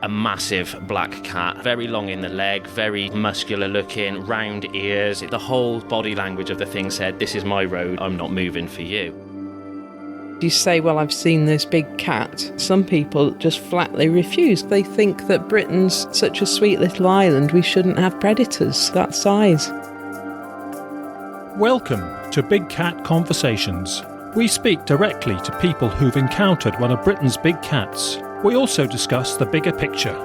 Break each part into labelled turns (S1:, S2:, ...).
S1: a massive black cat, very long in the leg, very muscular looking, round ears. The whole body language of the thing said, this is my road, I'm not moving for you.
S2: You say, well, I've seen this big cat. Some people just flatly refuse. They think that Britain's such a sweet little island, we shouldn't have predators that size.
S3: Welcome to Big Cat Conversations. We speak directly to people who've encountered one of Britain's big cats. We also discuss the bigger picture.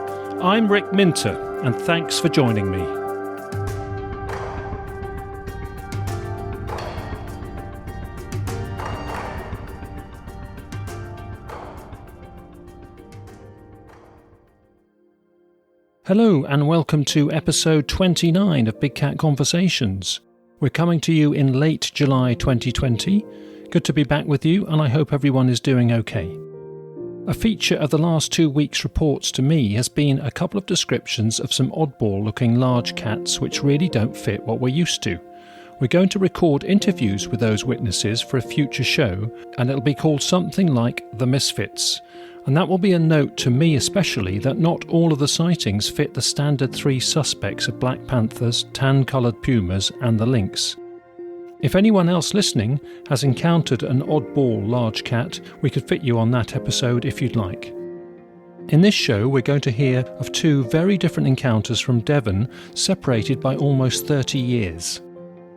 S3: I'm Rick Minter, and thanks for joining me. Hello, and welcome to episode 29 of Big Cat Conversations. We're coming to you in late July 2020. Good to be back with you, and I hope everyone is doing okay. A feature of the last 2 weeks' reports to me has been a couple of descriptions of some oddball-looking large cats which really don't fit what we're used to. We're going to record interviews with those witnesses for a future show, and it'll be called something like The Misfits. And that will be a note to me especially that not all of the sightings fit the standard 3 suspects of black panthers, tan-coloured pumas and the lynx. If anyone else listening has encountered an oddball large cat, we could fit you on that episode if you'd like. In this show, we're going to hear of 2 very different encounters from Devon, separated by almost 30 years.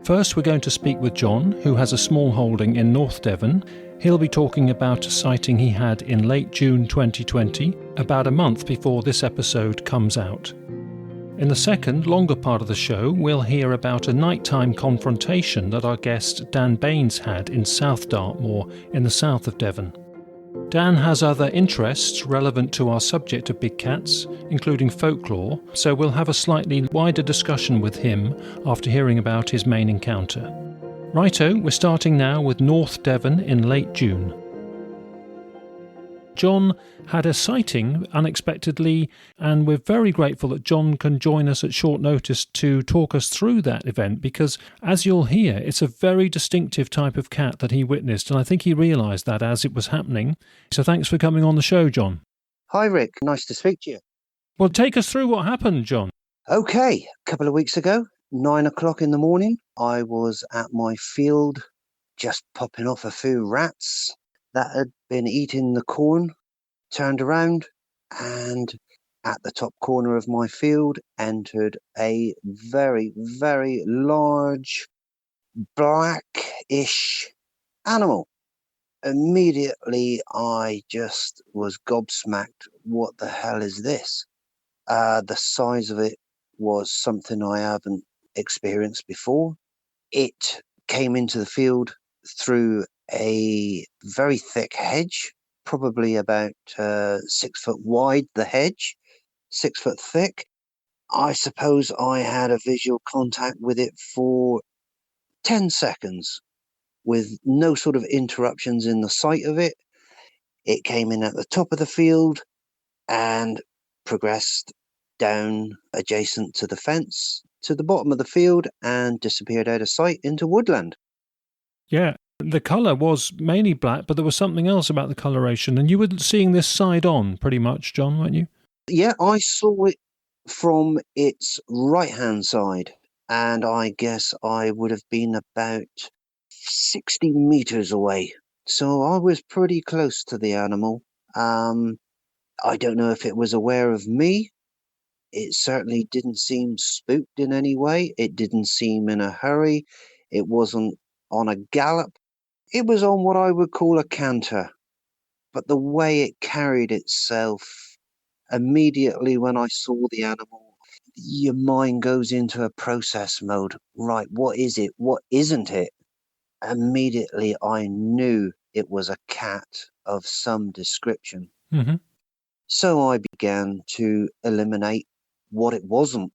S3: First, we're going to speak with John, who has a small holding in North Devon. He'll be talking about a sighting he had in late June 2020, about a month before this episode comes out. In the second, longer part of the show, we'll hear about a nighttime confrontation that our guest Dan Baines had in South Dartmoor in the south of Devon. Dan has other interests relevant to our subject of big cats, including folklore, so we'll have a slightly wider discussion with him after hearing about his main encounter. Righto, we're starting now with North Devon in late June. John had a sighting unexpectedly, and we're very grateful that John can join us at short notice to talk us through that event because, as you'll hear, it's a very distinctive type of cat that he witnessed, and I think he realised that as it was happening. So thanks for coming on the show, John.
S4: Hi, Rick. Nice to speak to you.
S3: Well, take us through what happened, John.
S4: Okay, a couple of weeks ago, 9 o'clock in the morning, I was at my field just popping off a few rats that had been eating the corn, turned around, and at the top corner of my field entered a very, very large blackish animal. Immediately, I just was gobsmacked. What the hell is this? The size of it was something I haven't experienced before. It came into the field through a very thick hedge, probably about 6 foot wide, the hedge, 6 foot thick. I suppose I had a visual contact with it for 10 seconds with no sort of interruptions in the sight of it. It came in at the top of the field and progressed down adjacent to the fence to the bottom of the field and disappeared out of sight into woodland.
S3: Yeah, the colour was mainly black, but there was something else about the coloration, and you were seeing this side on pretty much, John, weren't you?
S4: Yeah, I saw it from its right-hand side, and I guess I would have been about 60 metres away. So I was pretty close to the animal. I don't know if it was aware of me. It certainly didn't seem spooked in any way. It didn't seem in a hurry. It wasn't on a gallop. It was on what I would call a canter. But the way it carried itself, immediately when I saw the animal, your mind goes into a process mode. Right, what is it? What isn't it? Immediately I knew it was a cat of some description.
S3: Mm-hmm.
S4: So I began to eliminate what it wasn't.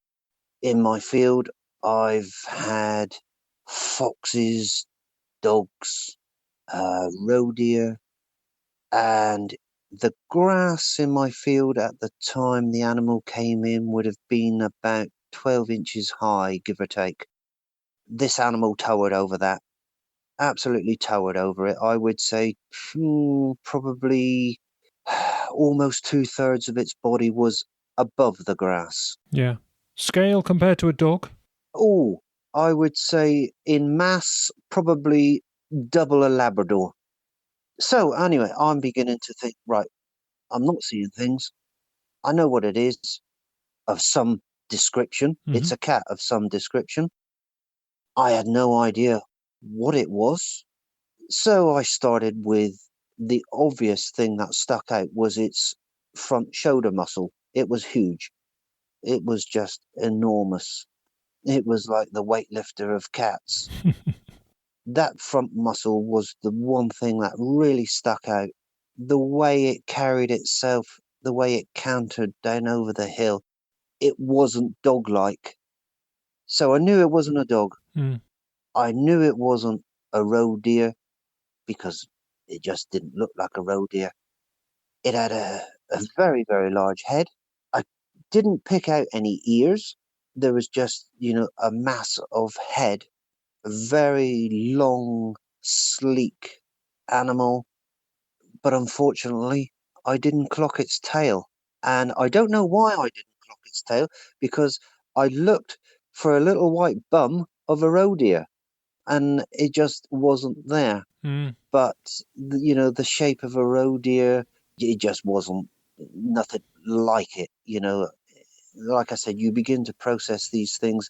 S4: In my field, I've had foxes, dogs, roe deer, and the grass in my field at the time the animal came in would have been about 12 inches high, give or take. This animal towered over that. Absolutely towered over it. I would say probably almost 2/3 of its body was above the grass.
S3: Yeah. Scale compared to a dog?
S4: Oh, I would say in mass, probably double a Labrador. So anyway, I'm beginning to think, right, I'm not seeing things. I know what it is of some description. It's a cat of some description. I had no idea what it was. So I started with the obvious thing that stuck out was its front shoulder muscle. It was huge. It was just enormous. It was like the weightlifter of cats. That front muscle was the one thing that really stuck out. The way it carried itself, the way it cantered down over the hill, it wasn't dog-like. So I knew it wasn't a dog. I knew it wasn't a roe deer because it just didn't look like a roe deer. It had a very, very large head. I didn't pick out any ears. There was just, a mass of head. A very long, sleek animal. But unfortunately, I didn't clock its tail. And I don't know why I didn't clock its tail, because I looked for a little white bum of a roe deer, and it just wasn't there. But, the shape of a roe deer, it just wasn't nothing like it. Like I said, you begin to process these things,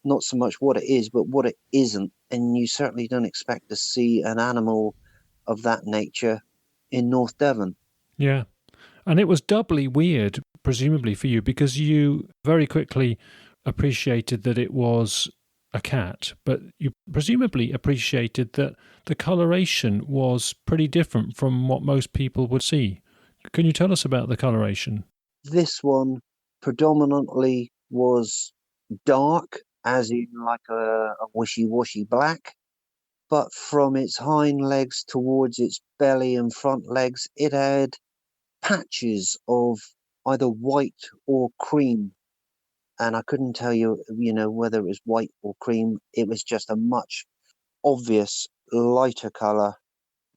S4: not so much what it is, but what it isn't. And you certainly don't expect to see an animal of that nature in North Devon.
S3: Yeah. And it was doubly weird, presumably for you, because you very quickly appreciated that it was a cat, but you presumably appreciated that the coloration was pretty different from what most people would see. Can you tell us about the coloration?
S4: This one predominantly was dark, as in like a wishy-washy black, but from its hind legs towards its belly and front legs, it had patches of either white or cream. And I couldn't tell you, whether it was white or cream. It was just a much obvious lighter colour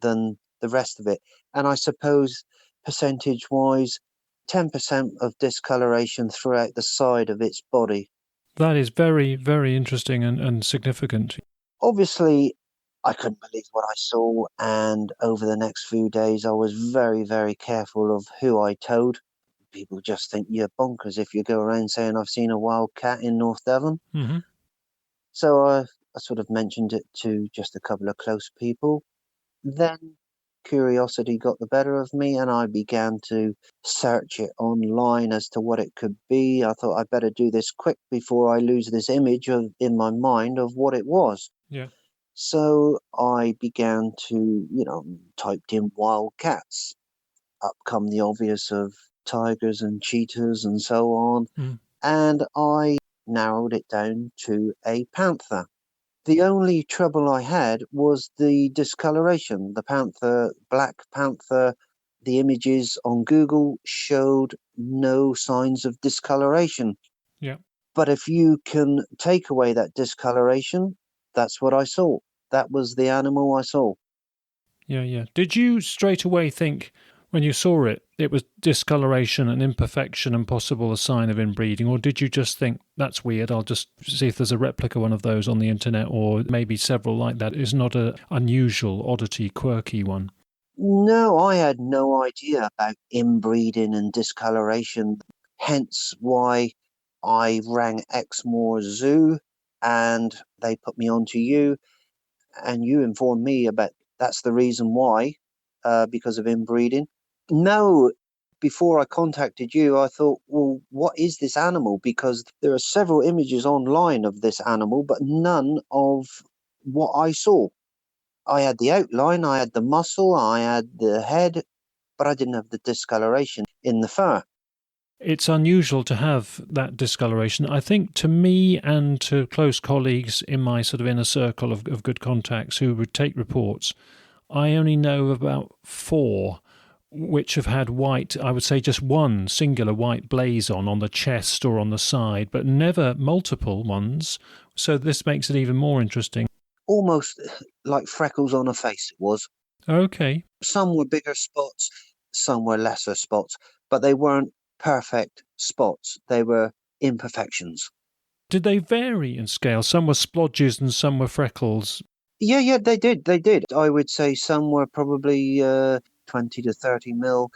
S4: than the rest of it. And I suppose percentage-wise, 10% of discoloration throughout the side of its body.
S3: That is very, very interesting and significant.
S4: Obviously, I couldn't believe what I saw, and over the next few days, I was very, very careful of who I told. People just think you're bonkers if you go around saying I've seen a wild cat in North Devon. So I sort of mentioned it to just a couple of close people. Then curiosity got the better of me, and I began to search it online as to what it could be. I thought I'd better do this quick before I lose this image in my mind of what it was.
S3: Yeah.
S4: So I began to, typed in wild cats. Up come the obvious of tigers and cheetahs and so on. And I narrowed it down to a panther. The only trouble I had was the discoloration. The panther, black panther, the images on Google showed no signs of discoloration.
S3: Yeah.
S4: But if you can take away that discoloration, that's what I saw. That was the animal I saw.
S3: Yeah, yeah. Did you straight away think, when you saw it, it was discoloration and imperfection and possible a sign of inbreeding? Or did you just think, that's weird, I'll just see if there's a replica one of those on the internet, or maybe several like that? It's not an unusual, oddity, quirky one.
S4: No, I had no idea about inbreeding and discoloration. Hence why I rang Exmoor Zoo and they put me on to you, and you informed me about that's the reason why, because of inbreeding. No, before I contacted you, I thought, well, what is this animal? Because there are several images online of this animal, but none of what I saw. I had the outline, I had the muscle, I had the head, but I didn't have the discoloration in the fur.
S3: It's unusual to have that discoloration. I think to me and to close colleagues in my sort of inner circle of good contacts who would take reports, I only know about 4 which have had white, I would say just one singular white blaze on the chest or on the side, but never multiple ones. So this makes it even more interesting.
S4: Almost like freckles on a face, it was.
S3: Okay.
S4: Some were bigger spots, some were lesser spots, but they weren't perfect spots. They were imperfections.
S3: Did they vary in scale? Some were splodges and some were freckles.
S4: Yeah, they did. They did. I would say some were probably 20 to 30 mil.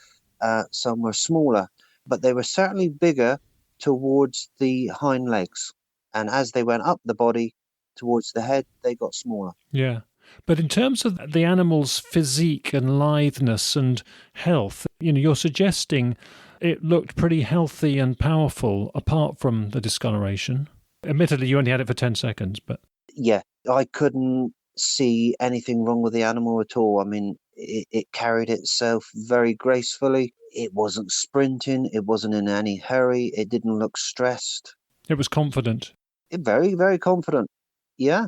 S4: Some were smaller, but they were certainly bigger towards the hind legs. And as they went up the body towards the head, they got smaller.
S3: Yeah. But in terms of the animal's physique and litheness and health, you're suggesting it looked pretty healthy and powerful apart from the discoloration. Admittedly, you only had it for 10 seconds, but...
S4: Yeah, I couldn't see anything wrong with the animal at all. I mean, it carried itself very gracefully. It wasn't sprinting. It wasn't in any hurry. It didn't look stressed.
S3: It was confident.
S4: Very, very confident. Yeah,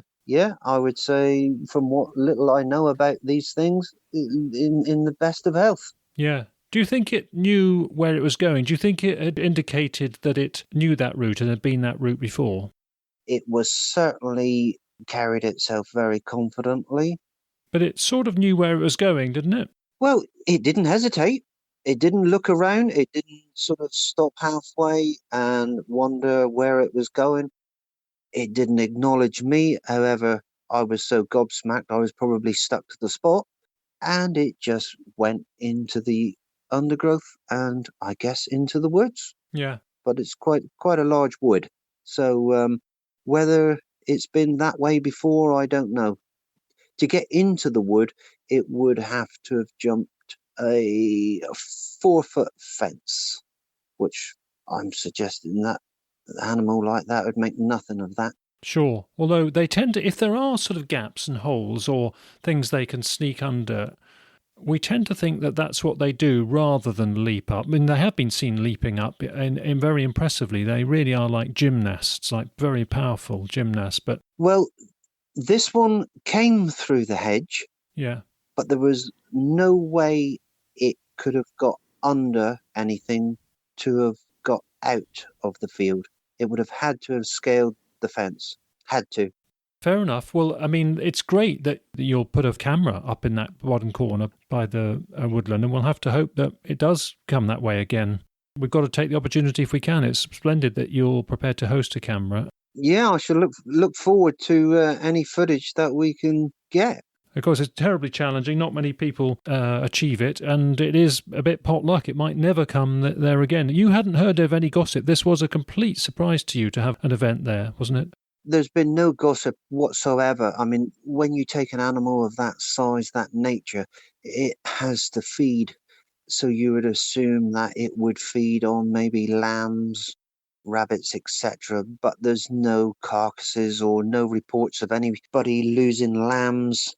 S4: I would say from what little I know about these things, in the best of health.
S3: Yeah. Do you think it knew where it was going? Do you think it had indicated that it knew that route and had been that route before?
S4: It was certainly carried itself very confidently.
S3: But it sort of knew where it was going, didn't it?
S4: Well, it didn't hesitate. It didn't look around. It didn't sort of stop halfway and wonder where it was going. It didn't acknowledge me. However, I was so gobsmacked, I was probably stuck to the spot. And it just went into the undergrowth and I guess into the woods.
S3: Yeah.
S4: But it's quite a large wood. So whether it's been that way before, I don't know. To get into the wood, it would have to have jumped a 4-foot fence, which I'm suggesting that an animal like that would make nothing of that.
S3: Sure. Although they tend to, if there are sort of gaps and holes or things they can sneak under, we tend to think that that's what they do rather than leap up. I mean, they have been seen leaping up and very impressively. They really are like gymnasts, like very powerful gymnasts. But
S4: well, this one came through the hedge.
S3: Yeah.
S4: But there was no way it could have got under anything to have got out of the field. It would have had to have scaled the fence. Had to.
S3: Fair enough. Well, I mean, it's great that you'll put a camera up in that bottom corner by the woodland, and we'll have to hope that it does come that way again. We've got to take the opportunity if we can. It's splendid that you're prepared to host a camera.
S4: Yeah, I should look forward to any footage that we can get.
S3: Of course, it's terribly challenging. Not many people achieve it, and it is a bit potluck. It might never come there again. You hadn't heard of any gossip. This was a complete surprise to you to have an event there, wasn't it?
S4: There's been no gossip whatsoever. I mean, when you take an animal of that size, that nature, it has to feed. So you would assume that it would feed on maybe lambs, rabbits, etc. But there's no carcasses or no reports of anybody losing lambs.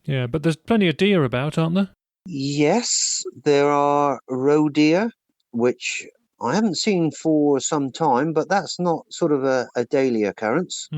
S3: Yeah, but there's plenty of deer about, aren't there?
S4: Yes, there are roe deer, which I haven't seen for some time, but that's not sort of a daily occurrence.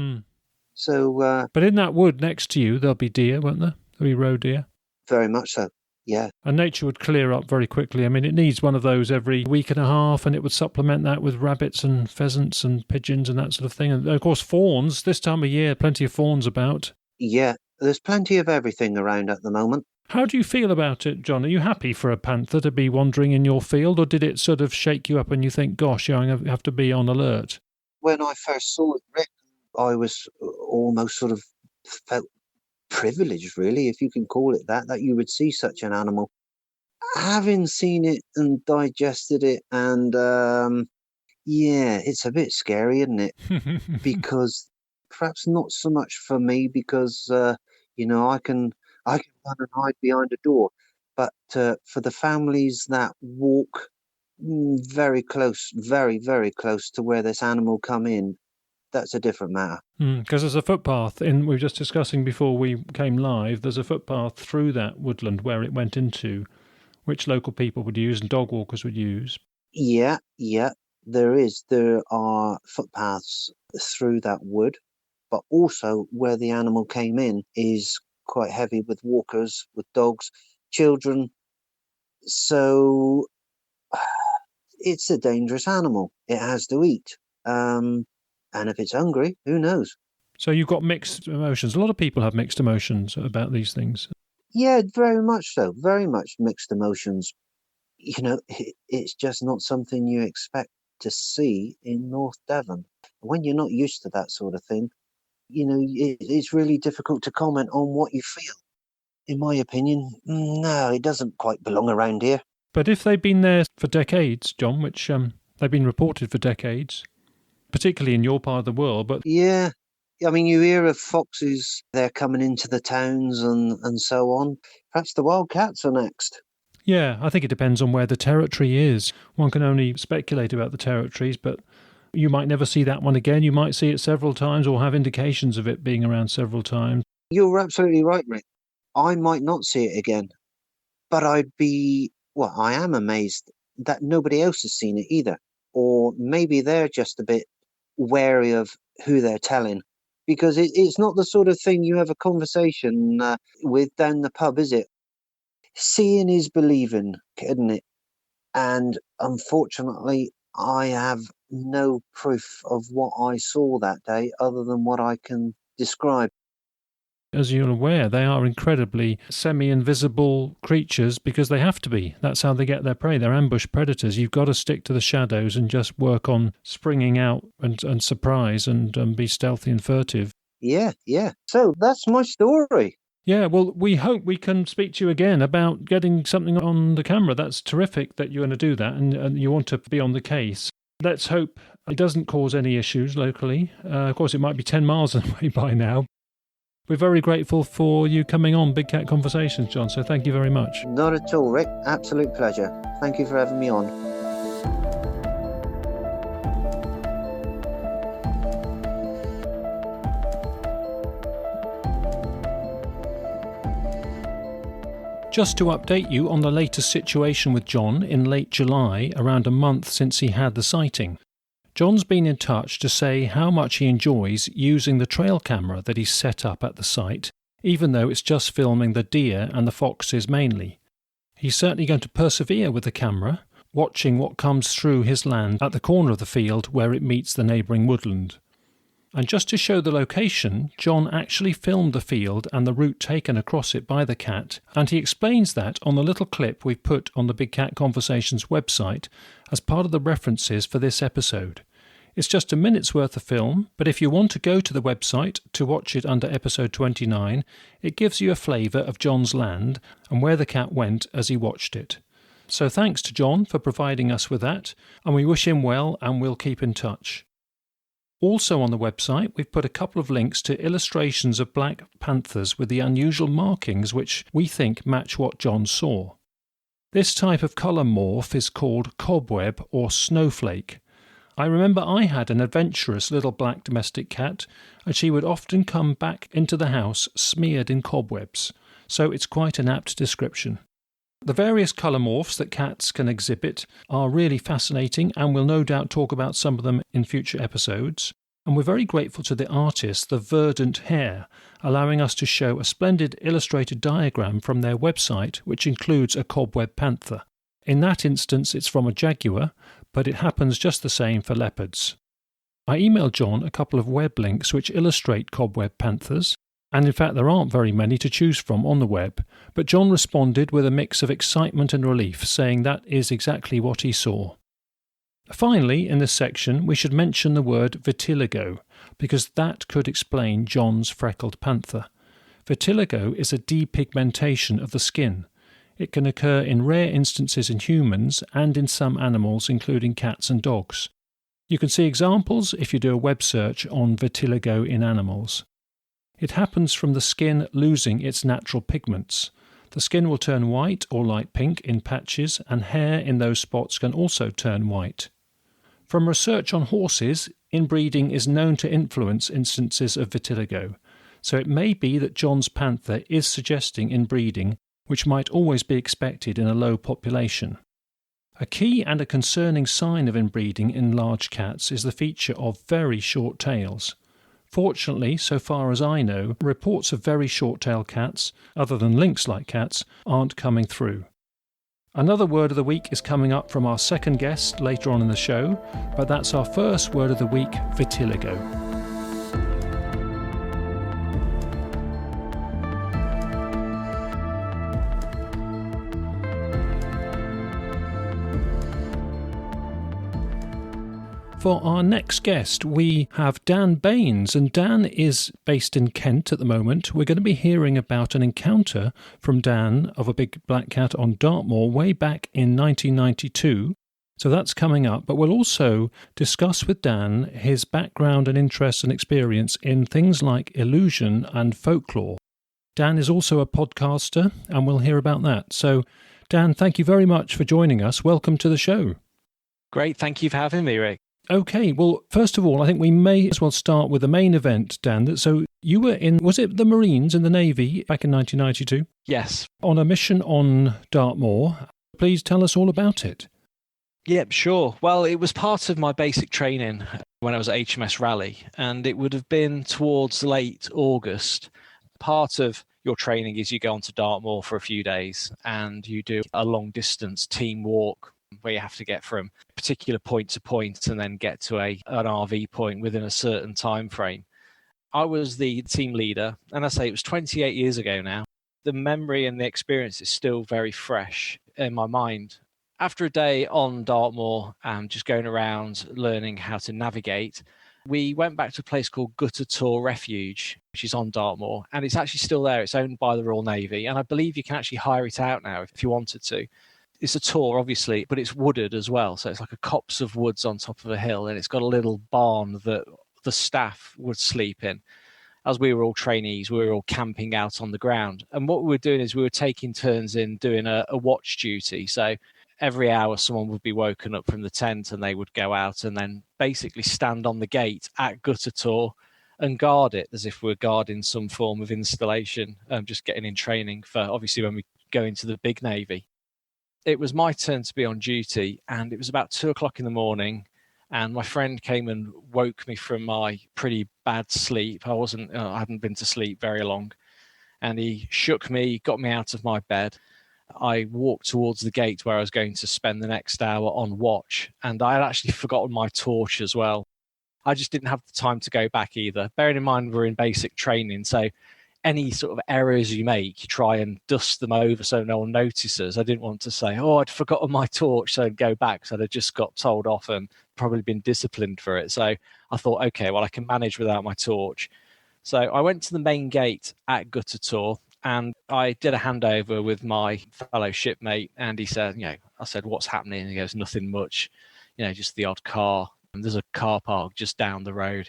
S4: So,
S3: but in that wood next to you, there'll be deer, won't there? There'll be roe deer.
S4: Very much so, yeah.
S3: And nature would clear up very quickly. I mean, it needs one of those every week and a half, and it would supplement that with rabbits and pheasants and pigeons and that sort of thing. And, of course, fawns. This time of year, plenty of fawns about.
S4: Yeah, there's plenty of everything around at the moment.
S3: How do you feel about it, John? Are you happy for a panther to be wandering in your field, or did it sort of shake you up and you think, gosh, I have to be on alert?
S4: When I first saw it, Rick, I was almost sort of felt privileged, really, if you can call it that you would see such an animal. Having seen it and digested it, and yeah, it's a bit scary, isn't it? Because perhaps not so much for me, because I can run and hide behind a door, but for the families that walk very close, very, very close to where this animal come in, that's a different matter.
S3: Because there's a footpath, we were just discussing before we came live, there's a footpath through that woodland where it went into, which local people would use and dog walkers would use.
S4: Yeah, there is. There are footpaths through that wood, but also where the animal came in is quite heavy with walkers, with dogs, children. So it's a dangerous animal. It has to eat. And if it's hungry, who knows?
S3: So you've got mixed emotions. A lot of people have mixed emotions about these things.
S4: Yeah, very much so. Very much mixed emotions. It's just not something you expect to see in North Devon. When you're not used to that sort of thing, it's really difficult to comment on what you feel. In my opinion, no, it doesn't quite belong around here.
S3: But if they've been there for decades, John, which they've been reported for decades, particularly in your part of the world, but...
S4: Yeah. I mean, you hear of foxes, they're coming into the towns and so on. Perhaps the wildcats are next.
S3: Yeah, I think it depends on where the territory is. One can only speculate about the territories, but you might never see that one again. You might see it several times or have indications of it being around several times.
S4: You're absolutely right, Rick. I might not see it again, but I am amazed that nobody else has seen it either. Or maybe they're just a bit wary of who they're telling. Because it's not the sort of thing you have a conversation with down the pub, is it? Seeing is believing, isn't it? And unfortunately, I have no proof of what I saw that day other than what I can describe.
S3: As you're aware, they are incredibly semi-invisible creatures because they have to be. That's how they get their prey. They're ambush predators. You've got to stick to the shadows and just work on springing out and surprise and be stealthy and furtive.
S4: Yeah. So that's my story.
S3: Yeah, well, we hope we can speak to you again about getting something on the camera. That's terrific that you're going to do that and you want to be on the case. Let's hope it doesn't cause any issues locally. Of course, it might be 10 miles away by now. We're very grateful for you coming on Big Cat Conversations, John, so thank you very much.
S4: Not at all, Rick. Absolute pleasure. Thank you for having me on.
S3: Just to update you on the latest situation with John in late July, around a month since he had the sighting. John's been in touch to say how much he enjoys using the trail camera that he's set up at the site, even though it's just filming the deer and the foxes mainly. He's certainly going to persevere with the camera, watching what comes through his land at the corner of the field where it meets the neighbouring woodland. And just to show the location, John actually filmed the field and the route taken across it by the cat, and he explains that on the little clip we've put on the Big Cat Conversations website as part of the references for this episode. It's just a minute's worth of film, but if you want to go to the website to watch it under episode 29, it gives you a flavour of John's land and where the cat went as he watched it. So thanks to John for providing us with that, and we wish him well and we'll keep in touch. Also on the website, we've put a couple of links to illustrations of black panthers with the unusual markings which we think match what John saw. This type of colour morph is called cobweb or snowflake. I remember I had an adventurous little black domestic cat, and she would often come back into the house smeared in cobwebs, so it's quite an apt description. The various colour morphs that cats can exhibit are really fascinating, and we'll no doubt talk about some of them in future episodes. And we're very grateful to the artist, The Verdant Hare, allowing us to show a splendid illustrated diagram from their website, which includes a cobweb panther. In that instance, it's from a jaguar, but it happens just the same for leopards. I emailed John a couple of web links which illustrate cobweb panthers, and in fact there aren't very many to choose from on the web, but John responded with a mix of excitement and relief, saying that is exactly what he saw. Finally, in this section, we should mention the word vitiligo, because that could explain John's freckled panther. Vitiligo is a depigmentation of the skin. It can occur in rare instances in humans and in some animals, including cats and dogs. You can see examples if you do a web search on vitiligo in animals. It happens from the skin losing its natural pigments. The skin will turn white or light pink in patches, and hair in those spots can also turn white. From research on horses, inbreeding is known to influence instances of vitiligo, so it may be that John's panther is suggesting inbreeding, which might always be expected in a low population. A key and a concerning sign of inbreeding in large cats is the feature of very short tails. Fortunately, so far as I know, reports of very short-tailed cats, other than lynx-like cats, aren't coming through. Another word of the week is coming up from our second guest later on in the show, but that's our first word of the week, vitiligo. For our next guest, we have Dan Baines, and Dan is based in Kent at the moment. We're going to be hearing about an encounter from Dan of a big black cat on Dartmoor way back in 1992. So that's coming up, but we'll also discuss with Dan his background and interest and experience in things like illusion and folklore. Dan is also a podcaster, and we'll hear about that. So, Dan, thank you very much for joining us. Welcome to the show.
S5: Great, thank you for having me, Rick.
S3: Okay, well, first of all, I think we may as well start with the main event, Dan. So you were in, was it the Marines in the Navy back in 1992?
S5: Yes.
S3: On a mission on Dartmoor. Please tell us all about it.
S5: Yep, sure. Well, it was part of my basic training when I was at HMS Raleigh, and it would have been towards late August. Part of your training is you go on to Dartmoor for a few days and you do a long distance team walk where you have to get from particular point to point and then get to an RV point within a certain time frame. I was the team leader, and I say it was 28 years ago now. The memory and the experience is still very fresh in my mind. After a day on Dartmoor and just going around learning how to navigate, we went back to a place called Gutter Tor Refuge, which is on Dartmoor, and it's actually still there. It's owned by the Royal Navy, and I believe you can actually hire it out now if you wanted to. It's a tour, obviously, but it's wooded as well. So it's like a copse of woods on top of a hill, and it's got a little barn that the staff would sleep in. As we were all trainees, we were all camping out on the ground. And what we were doing is we were taking turns in doing a watch duty. So every hour someone would be woken up from the tent and they would go out and then basically stand on the gate at Gutter Tor and guard it as if we're guarding some form of installation, just getting in training for obviously when we go into the big Navy. It was my turn to be on duty, and it was about 2:00 in the morning, and my friend came and woke me from my pretty bad sleep. I hadn't been to sleep very long, and he shook me, got me out of my bed. I walked towards the gate where I was going to spend the next hour on watch, and I had actually forgotten my torch as well. I just didn't have the time to go back either. Bearing in mind we're in basic training, so any sort of errors you make, you try and dust them over so no one notices. I didn't want to say, I'd forgotten my torch, so I'd go back. So I'd just got told off and probably been disciplined for it. So I thought, okay, well, I can manage without my torch. So I went to the main gate at Gutter Tor, and I did a handover with my fellow shipmate. And he said, I said, what's happening? And he goes, nothing much, just the odd car. And there's a car park just down the road.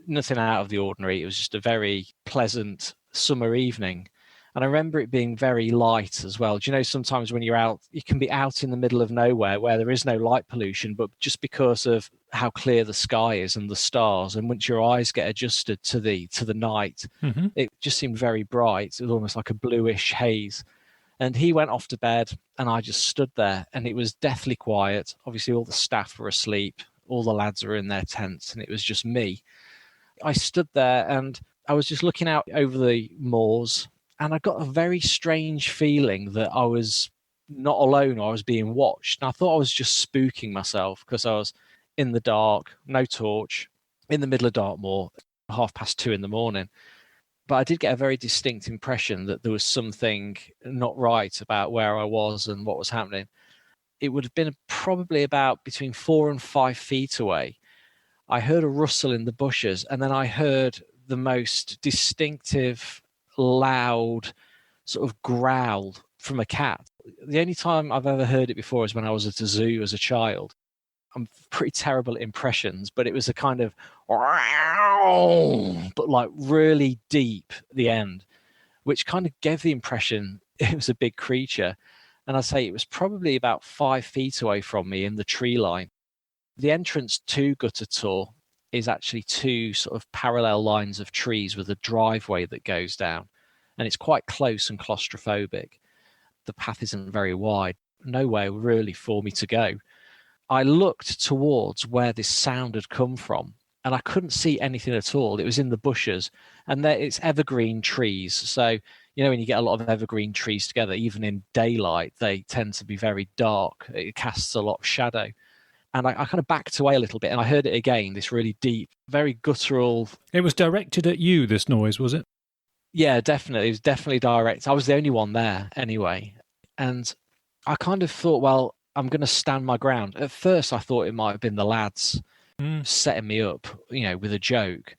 S5: Nothing out of the ordinary. It was just a very pleasant summer evening. And I remember it being very light as well. Do you know, sometimes when you're out, you can be out in the middle of nowhere where there is no light pollution, but just because of how clear the sky is and the stars, and once your eyes get adjusted to the night, it just seemed very bright. It was almost like a bluish haze. And he went off to bed, and I just stood there, and it was deathly quiet. Obviously, all the staff were asleep. All the lads were in their tents, and it was just me. I stood there and I was just looking out over the moors, and I got a very strange feeling that I was not alone, or I was being watched. And I thought I was just spooking myself because I was in the dark, no torch, in the middle of Dartmoor, 2:30 in the morning. But I did get a very distinct impression that there was something not right about where I was and what was happening. It would have been probably about between 4 and 5 feet away. I heard a rustle in the bushes, and then I heard the most distinctive, loud sort of growl from a cat. The only time I've ever heard it before is when I was at a zoo as a child. I'm pretty terrible at impressions, but it was a kind of, but like really deep at the end, which kind of gave the impression it was a big creature. And I'd say it was probably about 5 feet away from me in the tree line. The entrance to Gutter Tor is actually 2 sort of parallel lines of trees with a driveway that goes down. And it's quite close and claustrophobic. The path isn't very wide, nowhere really for me to go. I looked towards where this sound had come from, and I couldn't see anything at all. It was in the bushes, and it's evergreen trees. So, when you get a lot of evergreen trees together, even in daylight, they tend to be very dark. It casts a lot of shadow. And I kind of backed away a little bit, and I heard it again, this really deep, very guttural.
S3: It was directed at you, this noise, was it?
S5: Yeah, definitely. It was definitely direct. I was the only one there anyway. And I kind of thought, well, I'm going to stand my ground. At first, I thought it might have been the lads setting me up, with a joke.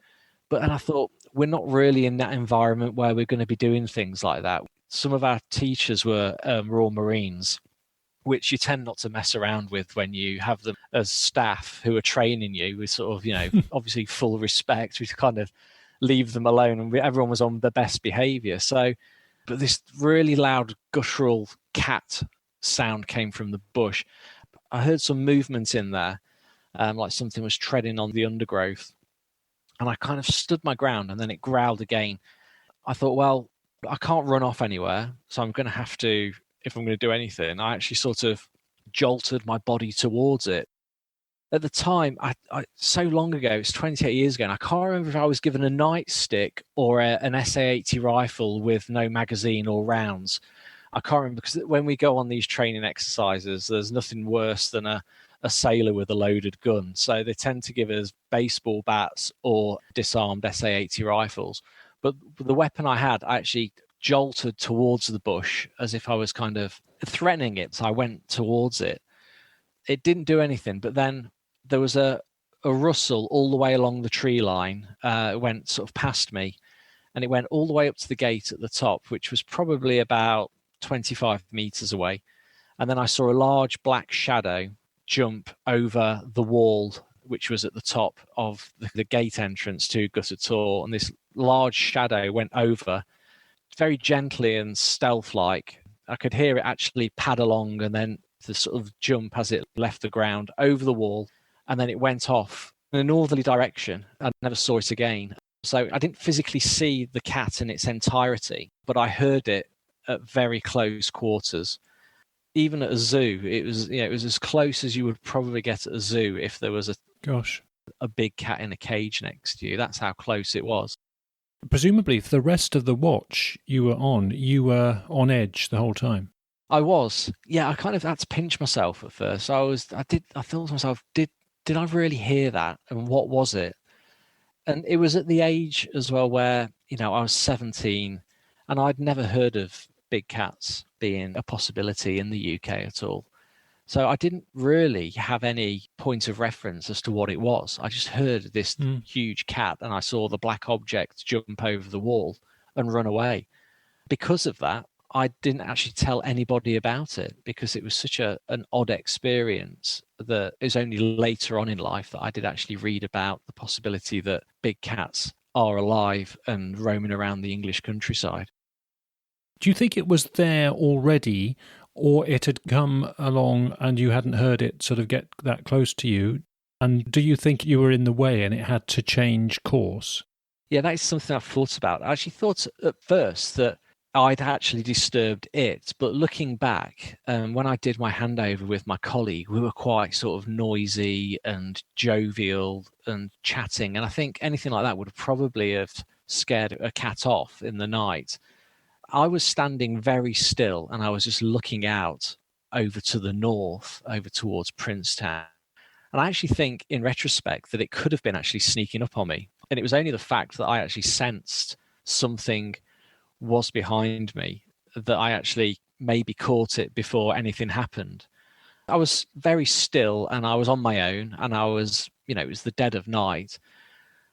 S5: But then I thought, we're not really in that environment where we're going to be doing things like that. Some of our teachers were Royal Marines, which you tend not to mess around with when you have them as staff who are training you with sort of, obviously full respect. We kind of leave them alone, and everyone was on the best behavior. So, but this really loud guttural cat sound came from the bush. I heard some movement in there, like something was treading on the undergrowth. And I kind of stood my ground, and then it growled again. I thought, well, I can't run off anywhere, so I'm going to have to, if I'm going to do anything, I actually sort of jolted my body towards it. At the time, I so long ago, it's 28 years ago, and I can't remember if I was given a nightstick or an SA-80 rifle with no magazine or rounds. I can't remember, because when we go on these training exercises, there's nothing worse than a sailor with a loaded gun. So they tend to give us baseball bats or disarmed SA-80 rifles. But the weapon I had, I actually jolted towards the bush as if I was kind of threatening it. So I went towards it. It didn't do anything, but then there was a rustle all the way along the tree line. It went sort of past me, and it went all the way up to the gate at the top, which was probably about 25 meters away. And then I saw a large black shadow jump over the wall, which was at the top of the gate entrance to Gutter Tor. And this large shadow went over very gently and stealth-like. I could hear it actually pad along, and then the sort of jump as it left the ground over the wall. And then it went off in a northerly direction. I never saw it again. So I didn't physically see the cat in its entirety, but I heard it at very close quarters. Even at a zoo, it was as close as you would probably get at a zoo if there was a big cat in a cage next to you. That's how close it was.
S3: Presumably, for the rest of the watch you were on edge the whole time.
S5: I was. Yeah, I kind of had to pinch myself at first. I thought to myself, did I really hear that? And what was it? And it was at the age as well where, I was 17 and I'd never heard of big cats being a possibility in the UK at all. So I didn't really have any point of reference as to what it was. I just heard this huge cat, and I saw the black object jump over the wall and run away. Because of that, I didn't actually tell anybody about it, because it was such an odd experience that it was only later on in life that I did actually read about the possibility that big cats are alive and roaming around the English countryside.
S3: Do you think it was there already, or it had come along and you hadn't heard it sort of get that close to you? And do you think you were in the way and it had to change course?
S5: Yeah, that is something I've thought about. I actually thought at first that I'd actually disturbed it, but looking back, when I did my handover with my colleague, we were quite sort of noisy and jovial and chatting, and I think anything like that would probably have scared a cat off in the night. I was standing very still, and I was just looking out over to the north, over towards Princetown. And I actually think, in retrospect, that it could have been actually sneaking up on me. And it was only the fact that I actually sensed something was behind me that I actually maybe caught it before anything happened. I was very still, and I was on my own, and I was, it was the dead of night.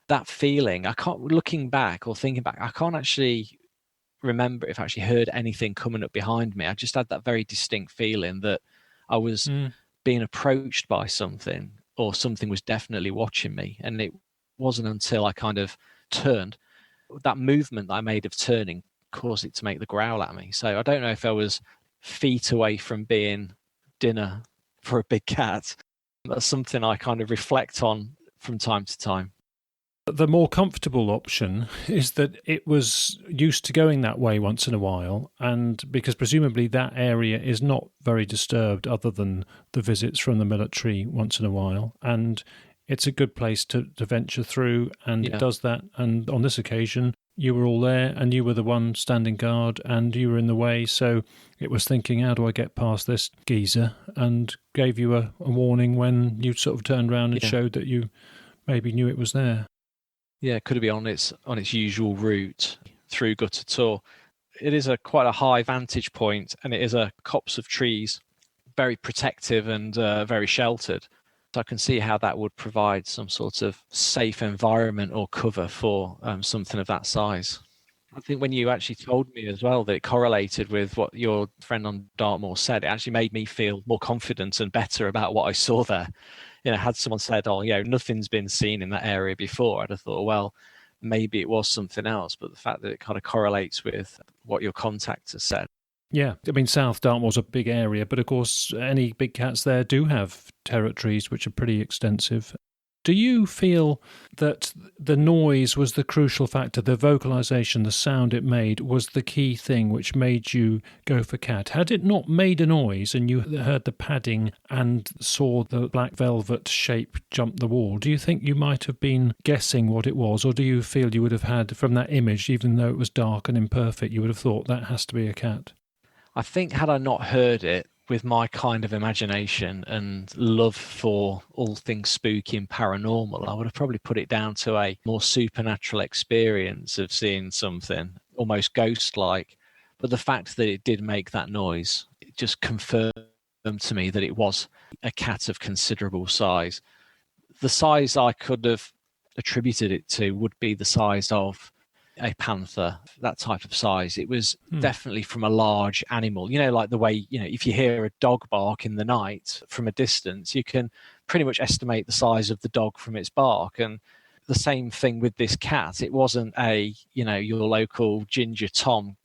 S5: That feeling, looking back or thinking back, I can't actually remember if I actually heard anything coming up behind me. I just had that very distinct feeling that I was being approached by something, or something was definitely watching me. And it wasn't until I kind of turned, that movement that I made of turning caused it to make the growl at me. So I don't know if I was feet away from being dinner for a big cat. That's something I kind of reflect on from time to time.
S3: The more comfortable option is that it was used to going that way once in a while, and because presumably that area is not very disturbed other than the visits from the military once in a while, and it's a good place to venture through, and it does that. And on this occasion, you were all there, and you were the one standing guard, and you were in the way, so it was thinking, how do I get past this geezer, and gave you a warning when you sort of turned around and showed that you maybe knew it was there.
S5: Yeah, could it be on its usual route through Gutter Tor? It is quite a high vantage point, and it is a copse of trees, very protective and very sheltered. So I can see how that would provide some sort of safe environment or cover for something of that size. I think when you actually told me as well that it correlated with what your friend on Dartmoor said, it actually made me feel more confident and better about what I saw there. Had someone said, oh, nothing's been seen in that area before, I'd have thought, well, maybe it was something else. But the fact that it kind of correlates with what your contact has said.
S3: Yeah, I mean, South Dartmoor's a big area, but of course, any big cats there do have territories which are pretty extensive. Do you feel that the noise was the crucial factor, the vocalisation, the sound it made was the key thing which made you go for cat? Had it not made a noise and you heard the padding and saw the black velvet shape jump the wall, do you think you might have been guessing what it was, or do you feel you would have had, from that image, even though it was dark and imperfect, you would have thought that has to be a cat?
S5: I think had I not heard it, with my kind of imagination and love for all things spooky and paranormal, I would have probably put it down to a more supernatural experience of seeing something almost ghost-like. But the fact that it did make that noise, it just confirmed to me that it was a cat of considerable size. The size I could have attributed it to would be the size of a panther, that type of size. It was definitely from a large animal, like the way, if you hear a dog bark in the night from a distance, you can pretty much estimate the size of the dog from its bark. And the same thing with this cat. It wasn't your local Ginger Tom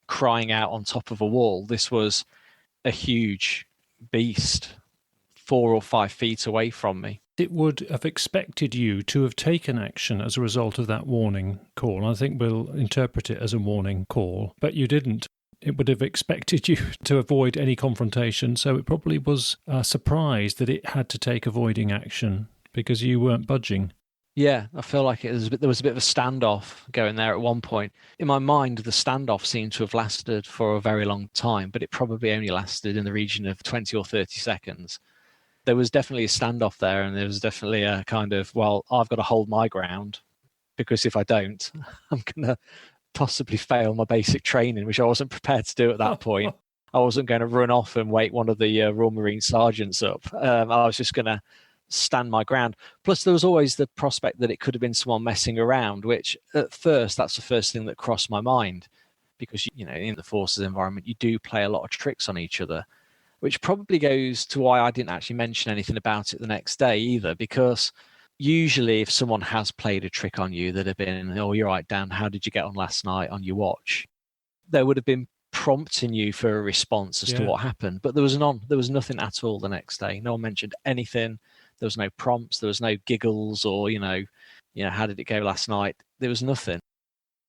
S5: crying out on top of a wall. This was a huge beast 4 or 5 feet away from me.
S3: It would have expected you to have taken action as a result of that warning call. I think we'll interpret it as a warning call, but you didn't. It would have expected you to avoid any confrontation, so it probably was surprised that it had to take avoiding action because you weren't budging.
S5: Yeah, I feel like there was a bit of a standoff going there at one point. In my mind, the standoff seemed to have lasted for a very long time, but it probably only lasted in the region of 20 or 30 seconds. There was definitely a standoff there, and there was definitely a kind of, well, I've got to hold my ground, because if I don't, I'm going to possibly fail my basic training, which I wasn't prepared to do at that point. I wasn't going to run off and wake one of the Royal Marine sergeants up. I was just going to stand my ground. Plus, there was always the prospect that it could have been someone messing around, which at first, that's the first thing that crossed my mind, because, in the forces environment, you do play a lot of tricks on each other, which probably goes to why I didn't actually mention anything about it the next day either, because usually if someone has played a trick on you that have been, oh, you're right, Dan, how did you get on last night on your watch? There would have been prompting you for a response as to what happened, but there was nothing at all the next day. No one mentioned anything. There was no prompts. There was no giggles or, how did it go last night? There was nothing.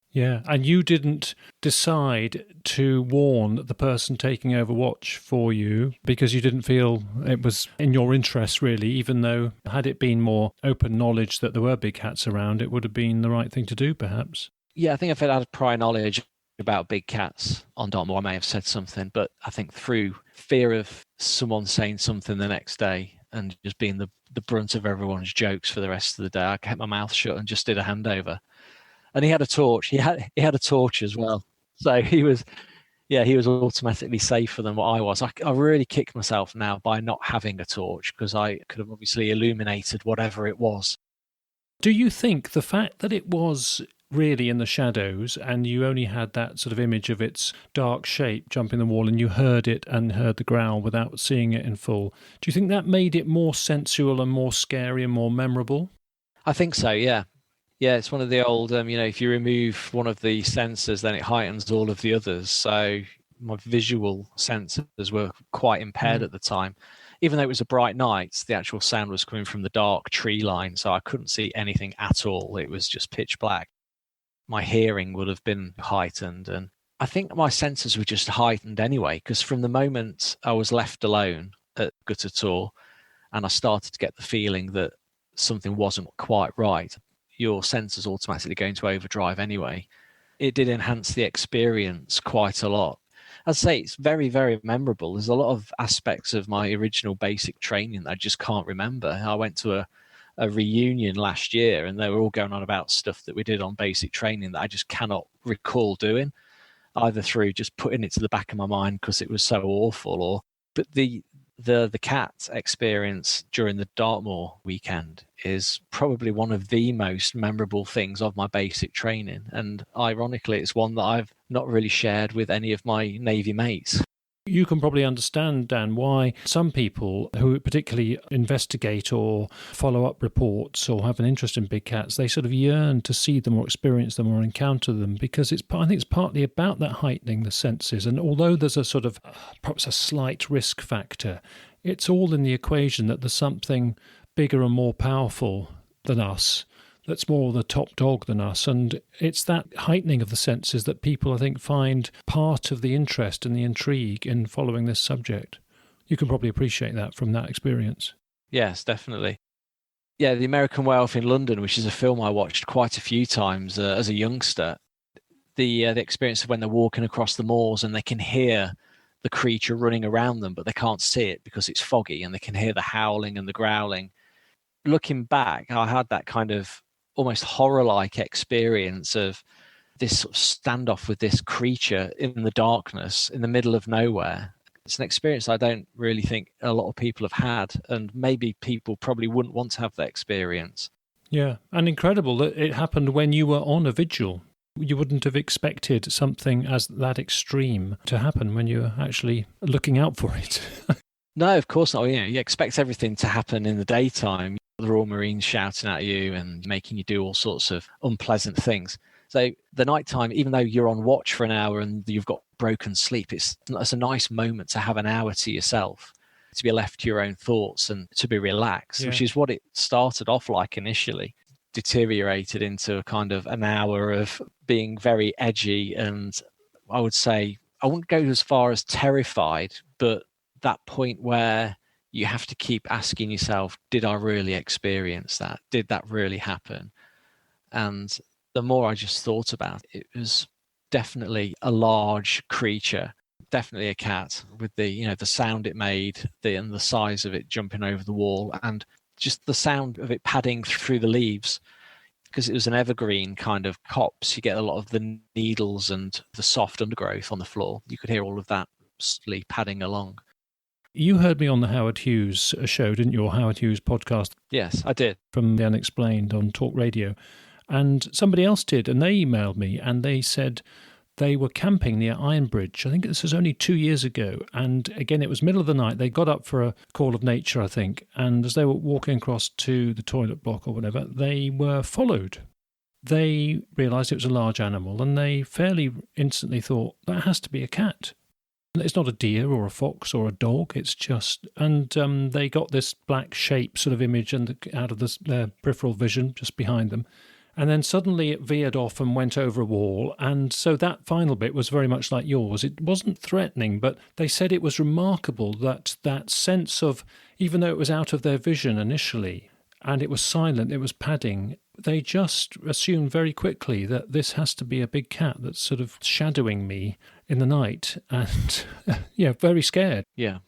S3: Yeah, and you didn't decide to warn the person taking over watch for you because you didn't feel it was in your interest, really, even though had it been more open knowledge that there were big cats around, it would have been the right thing to do, perhaps.
S5: Yeah, I think if I'd had prior knowledge about big cats on Dartmoor, I may have said something, but I think through fear of someone saying something the next day and just being the brunt of everyone's jokes for the rest of the day, I kept my mouth shut and just did a handover. And he had a torch. He had a torch as well. So he was automatically safer than what I was. I really kicked myself now by not having a torch, because I could have obviously illuminated whatever it was.
S3: Do you think the fact that it was really in the shadows and you only had that sort of image of its dark shape jumping the wall and you heard it and heard the growl without seeing it in full, do you think that made it more sensual and more scary and more memorable?
S5: I think so, yeah. Yeah, it's one of the old, if you remove one of the sensors, then it heightens all of the others. So my visual sensors were quite impaired at the time. Even though it was a bright night, the actual sound was coming from the dark tree line, so I couldn't see anything at all. It was just pitch black. My hearing would have been heightened, and I think my senses were just heightened anyway, because from the moment I was left alone at Gutter Tour and I started to get the feeling that something wasn't quite right, your senses automatically go into overdrive anyway. It did enhance the experience quite a lot. I'd say it's very, very memorable. There's a lot of aspects of my original basic training that I just can't remember. I went to a reunion last year and they were all going on about stuff that we did on basic training that I just cannot recall doing, either through just putting it to the back of my mind because it was so awful, but the the cat experience during the Dartmoor weekend is probably one of the most memorable things of my basic training. And ironically, it's one that I've not really shared with any of my Navy mates.
S3: You can probably understand, Dan, why some people who particularly investigate or follow up reports or have an interest in big cats, they sort of yearn to see them or experience them or encounter them, because I think it's partly about that heightening the senses. And although there's a sort of perhaps a slight risk factor, it's all in the equation that there's something bigger and more powerful than us that's more the top dog than us. And it's that heightening of the senses that people, I think, find part of the interest and the intrigue in following this subject. You can probably appreciate that from that experience.
S5: Yes, definitely. Yeah, The American Werewolf in London, which is a film I watched quite a few times as a youngster. The experience of when they're walking across the moors and they can hear the creature running around them, but they can't see it because it's foggy, and they can hear the howling and the growling. Looking back, I had that kind of almost horror-like experience of this sort of standoff with this creature in the darkness, in the middle of nowhere. It's an experience I don't really think a lot of people have had, and maybe people probably wouldn't want to have that experience.
S3: Yeah, and incredible that it happened when you were on a vigil. You wouldn't have expected something as that extreme to happen when you were actually looking out for it.
S5: No, of course not. You expect everything to happen in the daytime. The Royal Marines shouting at you and making you do all sorts of unpleasant things. So the nighttime, even though you're on watch for an hour and you've got broken sleep, it's a nice moment to have an hour to yourself, to be left to your own thoughts and to be relaxed, which is what it started off like initially. Deteriorated into a kind of an hour of being very edgy, and I would say, I wouldn't go as far as terrified, but that point where you have to keep asking yourself, did I really experience that? Did that really happen? And the more I just thought about it, it was definitely a large creature, definitely a cat, with the sound it made, and the size of it jumping over the wall, and just the sound of it padding through the leaves. Because it was an evergreen kind of copse, you get a lot of the needles and the soft undergrowth on the floor. You could hear all of that slowly padding along.
S3: You heard me on the Howard Hughes show, didn't you? Or Howard Hughes podcast?
S5: Yes, I did.
S3: From The Unexplained on Talk Radio. And somebody else did, and they emailed me and they said they were camping near Ironbridge. I think this was only 2 years ago. And again, it was middle of the night. They got up for a call of nature, I think. And as they were walking across to the toilet block or whatever, they were followed. They realised it was a large animal, and they fairly instantly thought, that has to be a cat. It's not a deer or a fox or a dog. It's just, and they got this black shape sort of image out of their peripheral vision just behind them. And then suddenly it veered off and went over a wall. And so that final bit was very much like yours. It wasn't threatening, but they said it was remarkable that sense of, even though it was out of their vision initially, and it was silent, it was padding, they just assumed very quickly that this has to be a big cat that's sort of shadowing me in the night. And, very scared.
S5: Yeah.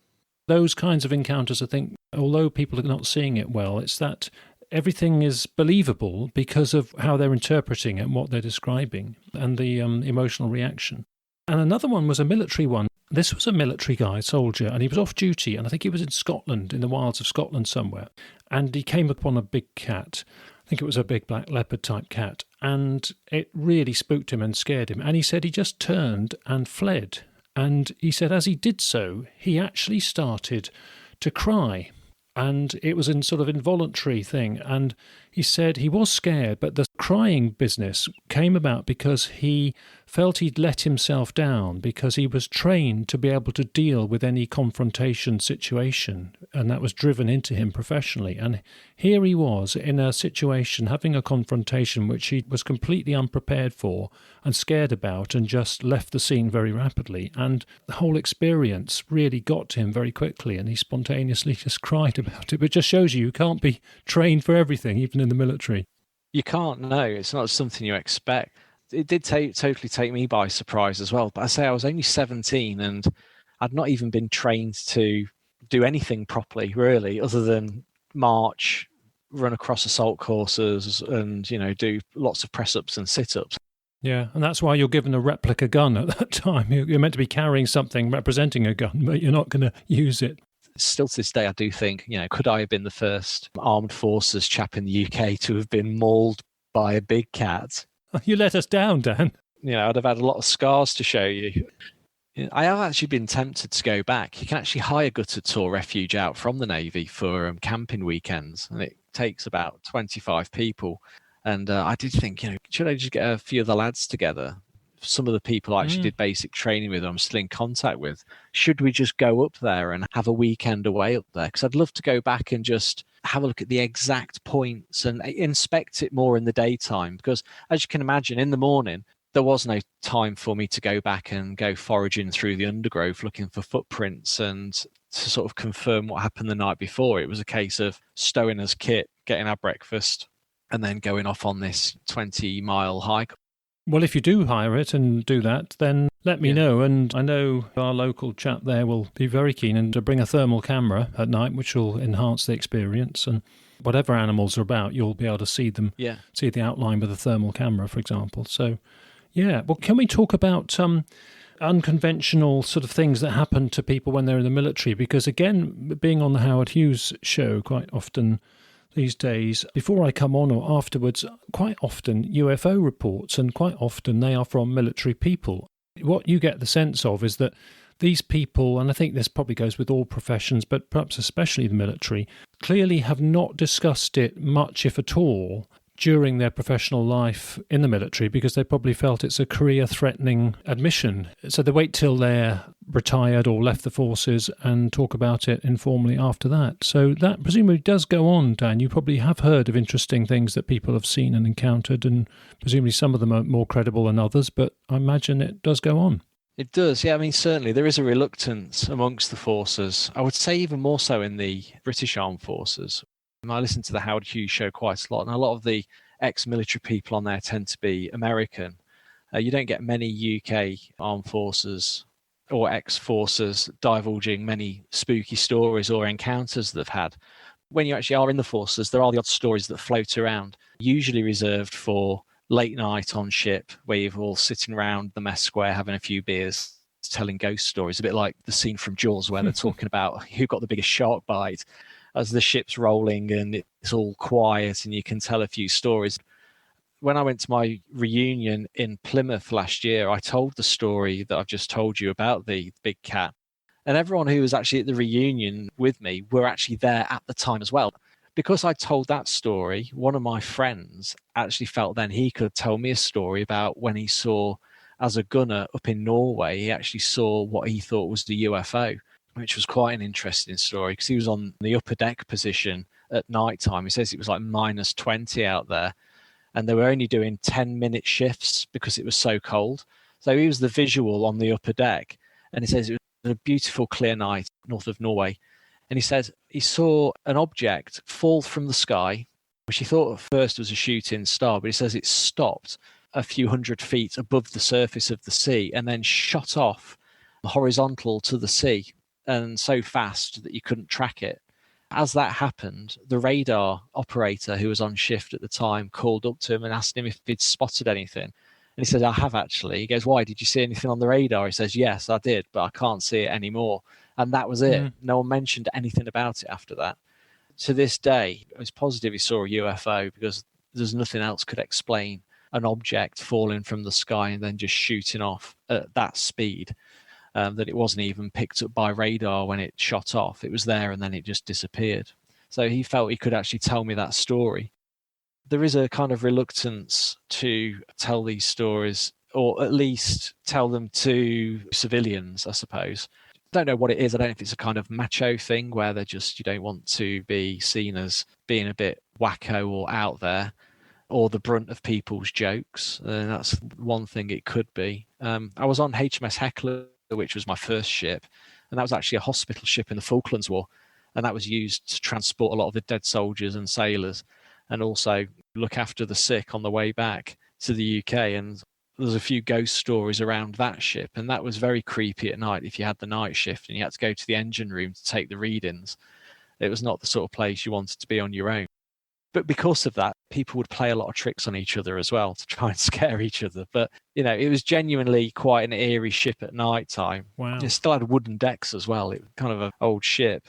S3: Those kinds of encounters, I think, although people are not seeing it well, it's that everything is believable because of how they're interpreting it and what they're describing and the emotional reaction. And another one was a military one. This was a military guy, soldier, and he was off duty, and I think he was in Scotland, in the wilds of Scotland somewhere. And he came upon a big cat. I think it was a big black leopard type cat. And it really spooked him and scared him. And he said he just turned and fled. And he said as he did so, he actually started to cry. And it was a sort of involuntary thing. And he said he was scared, but the crying business came about because he felt he'd let himself down, because he was trained to be able to deal with any confrontation situation. And that was driven into him professionally. And here he was in a situation, having a confrontation which he was completely unprepared for and scared about, and just left the scene very rapidly. And the whole experience really got to him very quickly, and he spontaneously just cried about it. But it just shows you can't be trained for everything, even in the military.
S5: You can't, no. It's not something you expect. It did totally take me by surprise as well. But I say I was only 17 and I'd not even been trained to do anything properly, really, other than march, run across assault courses and, do lots of press-ups and sit-ups.
S3: Yeah, and that's why you're given a replica gun at that time. You're meant to be carrying something representing a gun, but you're not going to use it.
S5: Still to this day, I do think, could I have been the first armed forces chap in the UK to have been mauled by a big cat?
S3: You let us down, Dan.
S5: I'd have had a lot of scars to show you. I have actually been tempted to go back. You can actually hire gutted tour refuge out from the Navy for camping weekends, and it takes about 25 people. And I did think, should I just get a few of the lads together? Some of the people I actually did basic training with, I'm still in contact with. Should we just go up there and have a weekend away up there? Because I'd love to go back and just have a look at the exact points and inspect it more in the daytime. Because as you can imagine, in the morning, there was no time for me to go back and go foraging through the undergrowth looking for footprints and to sort of confirm what happened the night before. It was a case of stowing us kit, getting our breakfast, and then going off on this 20-mile hike.
S3: Well, if you do hire it and do that, then let me know. And I know our local chap there will be very keen and to bring a thermal camera at night, which will enhance the experience. And whatever animals are about, you'll be able to see them, see the outline with a thermal camera, for example. So, yeah. Well, can we talk about unconventional sort of things that happen to people when they're in the military? Because, again, being on the Howard Hughes show quite often these days, before I come on or afterwards, quite often UFO reports, and quite often they are from military people. What you get the sense of is that these people, and I think this probably goes with all professions, but perhaps especially the military, clearly have not discussed it much, if at all, during their professional life in the military, because they probably felt it's a career-threatening admission. So they wait till they're retired or left the forces and talk about it informally after that. So that presumably does go on, Dan. You probably have heard of interesting things that people have seen and encountered, and presumably some of them are more credible than others, but I imagine it does go on.
S5: It does, yeah. I mean, certainly there is a reluctance amongst the forces. I would say even more so in the British Armed Forces. I listen to the Howard Hughes show quite a lot, and a lot of the ex-military people on there tend to be American. You don't get many UK armed forces or ex-forces divulging many spooky stories or encounters they've had. When you actually are in the forces, there are the odd stories that float around, usually reserved for late night on ship, where you're all sitting around the mess square having a few beers, telling ghost stories, a bit like the scene from Jaws where they're talking about who got the biggest shark bite as the ship's rolling and it's all quiet and you can tell a few stories. When I went to my reunion in Plymouth last year, I told the story that I've just told you about the big cat. And everyone who was actually at the reunion with me were actually there at the time as well. Because I told that story, one of my friends actually felt then he could tell me a story about when he saw, as a gunner up in Norway, he actually saw what he thought was the UFO, which was quite an interesting story because he was on the upper deck position at night time. He says it was like -20 out there, and they were only doing 10-minute shifts because it was so cold. So he was the visual on the upper deck, and he says it was a beautiful clear night north of Norway. And he says he saw an object fall from the sky, which he thought at first was a shooting star, but he says it stopped a few hundred feet above the surface of the sea and then shot off horizontal to the sea, and so fast that you couldn't track it. As that happened, the radar operator who was on shift at the time called up to him and asked him if he'd spotted anything. And he said, I have actually. He goes, why? Did you see anything on the radar? He says, yes, I did, but I can't see it anymore. And that was it. No one mentioned anything about it after that. To this day, it's positive he saw a UFO because there's nothing else could explain an object falling from the sky and then just shooting off at that speed. That it wasn't even picked up by radar when it shot off. It was there and then it just disappeared. So he felt he could actually tell me that story. There is a kind of reluctance to tell these stories, or at least tell them to civilians, I suppose. I don't know what it is. I don't know if it's a kind of macho thing where they're just, you don't want to be seen as being a bit wacko or out there, or the brunt of people's jokes. And that's one thing it could be. I was on HMS Heckler, which was my first ship, and that was actually a hospital ship in the Falklands War, and that was used to transport a lot of the dead soldiers and sailors and also look after the sick on the way back to the UK. And there's a few ghost stories around that ship, and that was very creepy at night if you had the night shift and you had to go to the engine room to take the readings. It was not the sort of place you wanted to be on your own. But because of that, people would play a lot of tricks on each other as well to try and scare each other. But, you know, it was genuinely quite an eerie ship at night time.
S3: Wow.
S5: It still had wooden decks as well. It was kind of an old ship.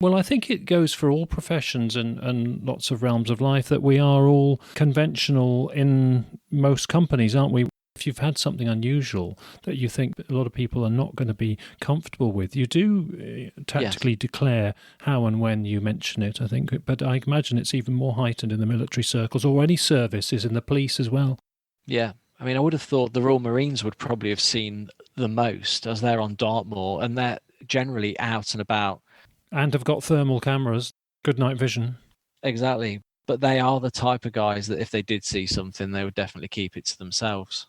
S3: Well, I think it goes for all professions and lots of realms of life that we are all conventional in most companies, aren't we? If you've had something unusual that you think a lot of people are not going to be comfortable with, you do tactically declare how and when you mention it, I think. But I imagine it's even more heightened in the military circles or any services in the police as well.
S5: Yeah. I mean, I would have thought the Royal Marines would probably have seen the most, as they're on Dartmoor and they're generally out and about.
S3: And have got thermal cameras, good night vision.
S5: Exactly. But they are the type of guys that if they did see something, they would definitely keep it to themselves.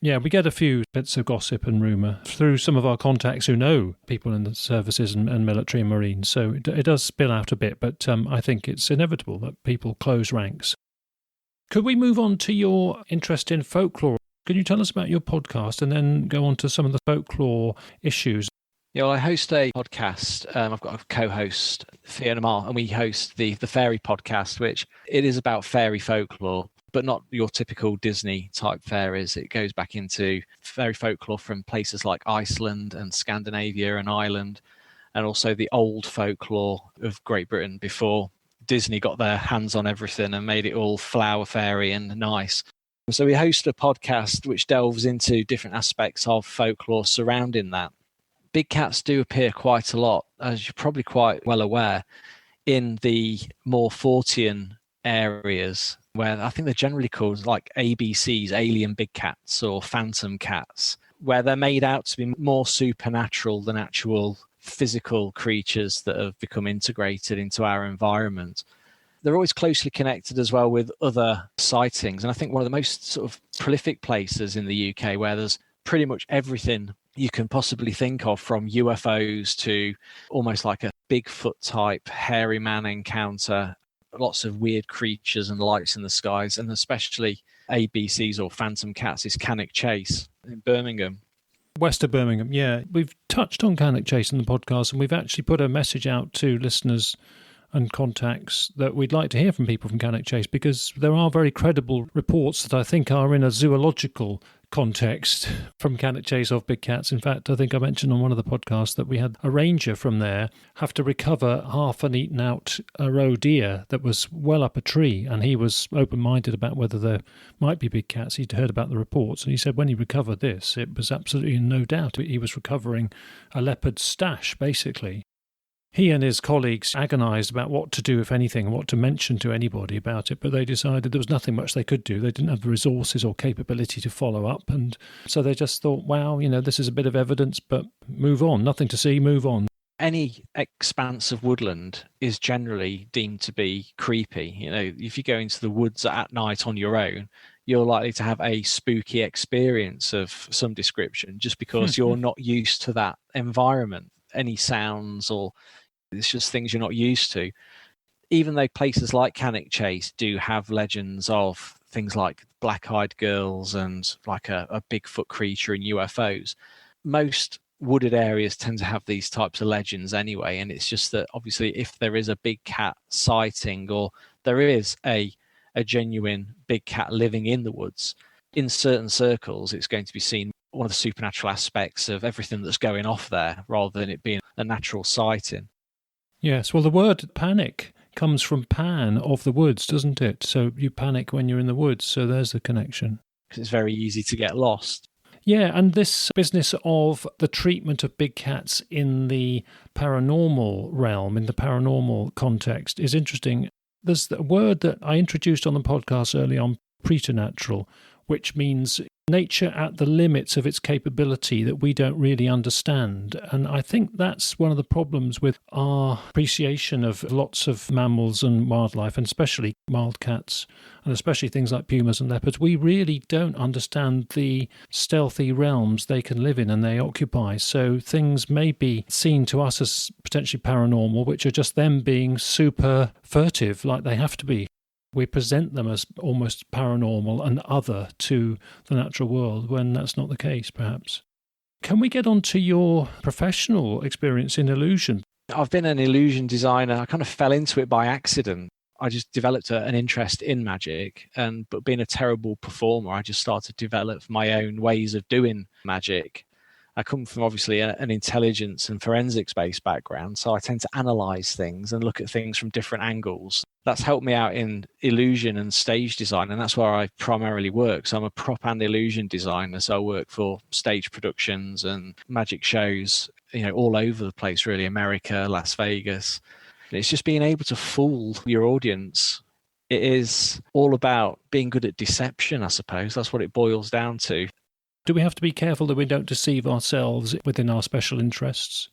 S3: Yeah, we get a few bits of gossip and rumour through some of our contacts who know people in the services and military and marines. So it does spill out a bit, but I think it's inevitable that people close ranks. Could we move on to your interest in folklore? Could you tell us about your podcast and then go on to some of the folklore issues?
S5: Yeah, well, I host a podcast. I've got a co-host, Fiona Marr, and we host the Fairy podcast, which it is about fairy folklore, but not your typical Disney type fairies. It goes back into fairy folklore from places like Iceland and Scandinavia and Ireland, and also the old folklore of Great Britain before Disney got their hands on everything and made it all flower fairy and nice. So we host a podcast which delves into different aspects of folklore surrounding that. Big cats do appear quite a lot, as you're probably quite well aware, in the more Fortean areas, where I think they're generally called like ABCs, alien big cats or phantom cats, where they're made out to be more supernatural than actual physical creatures that have become integrated into our environment. They're always closely connected as well with other sightings. And I think one of the most sort of prolific places in the UK where there's pretty much everything you can possibly think of, from UFOs to almost like a Bigfoot type hairy man encounter, lots of weird creatures and lights in the skies, and especially ABCs or phantom cats, is Cannock Chase in Birmingham.
S3: West of Birmingham, yeah. We've touched on Cannock Chase in the podcast, and we've actually put a message out to listeners and contacts that we'd like to hear from people from Cannock Chase, because there are very credible reports that I think are in a zoological context from Cannock Chase of big cats. In fact, I think I mentioned on one of the podcasts that we had a ranger from there have to recover half an eaten out roe deer that was well up a tree, and he was open-minded about whether there might be big cats. He'd heard about the reports, and he said when he recovered this, it was absolutely no doubt he was recovering a leopard stash, basically. He and his colleagues agonised about what to do, if anything, and what to mention to anybody about it, but they decided there was nothing much they could do. They didn't have the resources or capability to follow up, and so they just thought, wow, this is a bit of evidence, but move on. Nothing to see, move on.
S5: Any expanse of woodland is generally deemed to be creepy. If you go into the woods at night on your own, you're likely to have a spooky experience of some description just because you're not used to that environment. Any sounds, or it's just things you're not used to. Even though places like Cannock Chase do have legends of things like black-eyed girls and like a Bigfoot creature and UFOs, most wooded areas tend to have these types of legends anyway. And it's just that obviously if there is a big cat sighting, or there is a genuine big cat living in the woods, in certain circles it's going to be seen one of the supernatural aspects of everything that's going off there, rather than it being a natural sighting.
S3: Yes, well, the word panic comes from pan, of the woods, doesn't it? So you panic when you're in the woods, so there's the connection.
S5: Because it's very easy to get lost.
S3: Yeah, and this business of the treatment of big cats in the paranormal realm, in the paranormal context, is interesting. There's a word that I introduced on the podcast early on, preternatural, which means nature at the limits of its capability that we don't really understand. And I think that's one of the problems with our appreciation of lots of mammals and wildlife, and especially wild cats, and especially things like pumas and leopards. We really don't understand the stealthy realms they can live in and they occupy. So things may be seen to us as potentially paranormal, which are just them being super furtive, like they have to be. We present them as almost paranormal and other to the natural world, when that's not the case, perhaps. Can we get on to your professional experience in illusion?
S5: I've been an illusion designer. I kind of fell into it by accident. I just developed an interest in magic, but being a terrible performer, I just started to develop my own ways of doing magic. I come from obviously an intelligence and forensics based background, so I tend to analyze things and look at things from different angles. That's helped me out in illusion and stage design, and that's where I primarily work. So I'm a prop and illusion designer, so I work for stage productions and magic shows, all over the place, really, America, Las Vegas. It's just being able to fool your audience. It is all about being good at deception, I suppose. That's what it boils down to.
S3: Do we have to be careful that we don't deceive ourselves within our special interests?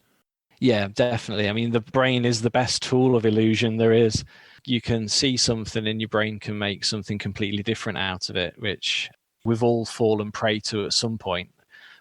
S5: Yeah, definitely. I mean, the brain is the best tool of illusion there is. You can see something and your brain can make something completely different out of it, which we've all fallen prey to at some point.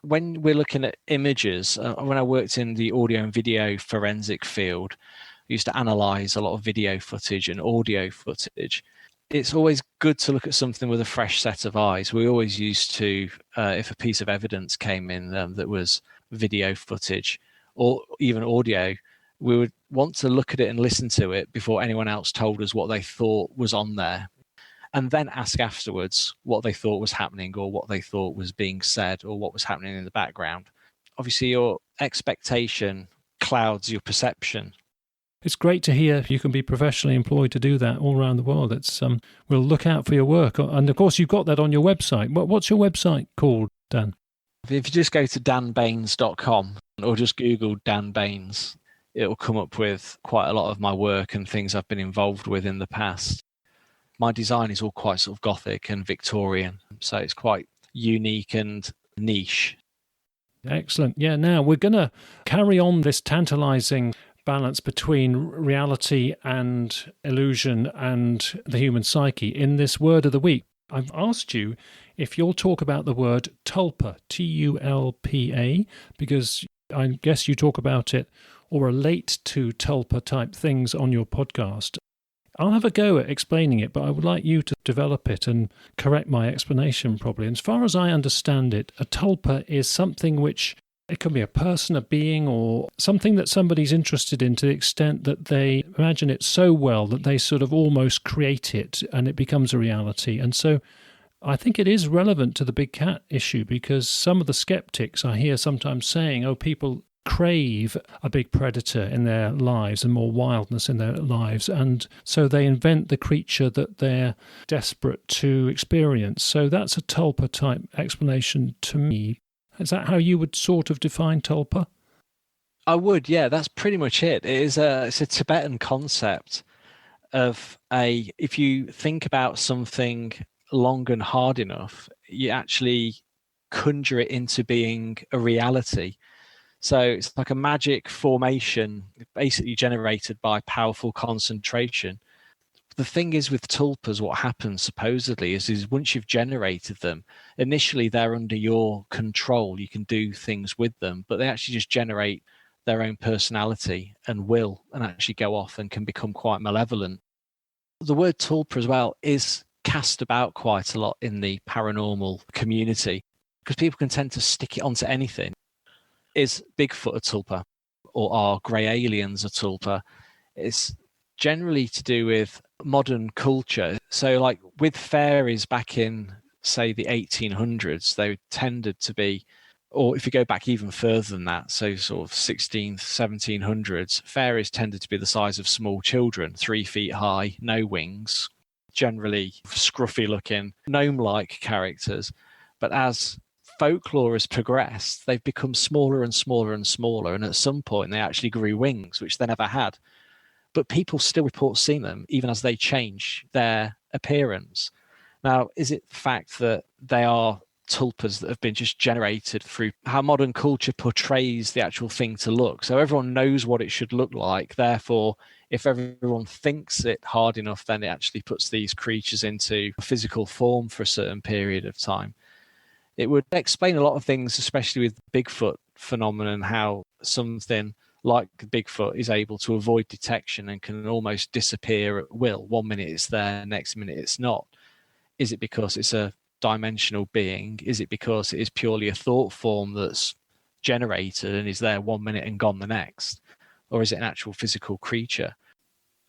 S5: When we're looking at images, when I worked in the audio and video forensic field, I used to analyze a lot of video footage and audio footage. It's always good to look at something with a fresh set of eyes. We always used to, if a piece of evidence came in that was video footage or even audio, we would want to look at it and listen to it before anyone else told us what they thought was on there, and then ask afterwards what they thought was happening or what they thought was being said or what was happening in the background. Obviously, your expectation clouds your perception.
S3: It's great to hear you can be professionally employed to do that all around the world. It's we'll look out for your work. And of course, you've got that on your website. What's your website called, Dan?
S5: If you just go to danbaines.com or just Google Dan Baines, it'll come up with quite a lot of my work and things I've been involved with in the past. My design is all quite sort of Gothic and Victorian, so it's quite unique and niche.
S3: Excellent. Yeah, now we're going to carry on this tantalizing balance between reality and illusion and the human psyche in this word of the week. I've asked you if you'll talk about the word tulpa, Tulpa, because I guess you talk about it or relate to tulpa type things on your podcast. I'll have a go at explaining it, but I would like you to develop it and correct my explanation probably. And as far as I understand it, a tulpa is something which, it can be a person, a being, or something that somebody's interested in to the extent that they imagine it so well that they sort of almost create it and it becomes a reality. And so I think it is relevant to the big cat issue, because some of the skeptics I hear sometimes saying, people crave a big predator in their lives and more wildness in their lives, and so they invent the creature that they're desperate to experience. So that's a tulpa type explanation to me. Is that how you would sort of define tulpa?
S5: I would, yeah, that's pretty much it. It's a Tibetan concept of if you think about something long and hard enough, you actually conjure it into being a reality. So it's like a magic formation basically generated by powerful concentration. The thing is with tulpas, what happens supposedly is once you've generated them, initially they're under your control. You can do things with them, but they actually just generate their own personality and will and actually go off and can become quite malevolent. The word tulpa as well is cast about quite a lot in the paranormal community because people can tend to stick it onto anything. Is Bigfoot a tulpa or are grey aliens a tulpa? It's generally to do with modern culture. So like with fairies back in, say, the 1800s, they tended to be, or if you go back even further than that, so sort of 16th, 1700s, fairies tended to be the size of small children, 3 feet high, no wings, generally scruffy looking, gnome-like characters. But as folklore has progressed, they've become smaller and smaller and smaller, and at some point they actually grew wings, which they never had. But people still report seeing them even as they change their appearance. Now, is it the fact that they are tulpas that have been just generated through how modern culture portrays the actual thing to look? So everyone knows what it should look like. Therefore, if everyone thinks it hard enough, then it actually puts these creatures into physical form for a certain period of time. It would explain a lot of things, especially with the Bigfoot phenomenon, how something like Bigfoot is able to avoid detection and can almost disappear at will. 1 minute it's there, next minute it's not. Is it because it's a dimensional being? Is it because it is purely a thought form that's generated and is there 1 minute and gone the next? Or is it an actual physical creature?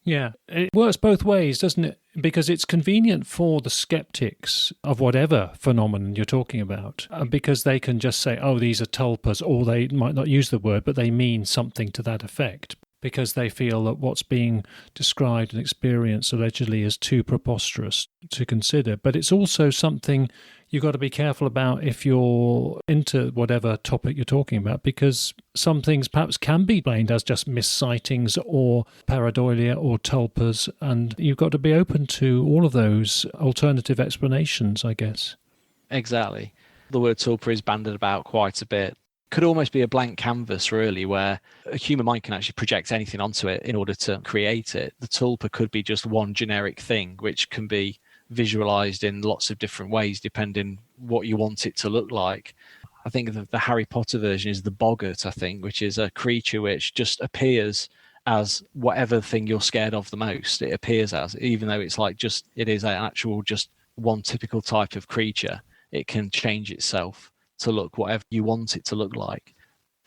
S3: Yeah, it works both ways, doesn't it? Because it's convenient for the skeptics of whatever phenomenon you're talking about, because they can just say, oh, these are tulpas, or they might not use the word, but they mean something to that effect, because they feel that what's being described and experienced allegedly is too preposterous to consider. But it's also something you've got to be careful about if you're into whatever topic you're talking about, because some things perhaps can be blamed as just missightings or pareidolia or tulpas, and you've got to be open to all of those alternative explanations, I guess.
S5: Exactly. The word tulpa is bandied about quite a bit. Could almost be a blank canvas, really, where a human mind can actually project anything onto it in order to create it. The tulpa could be just one generic thing, which can be visualized in lots of different ways, depending what you want it to look like. I think the Harry Potter version is the boggart, I think, which is a creature which just appears as whatever thing you're scared of the most. It appears as, even though it's like just, it is an actual just one typical type of creature. It can change itself to look whatever you want it to look like.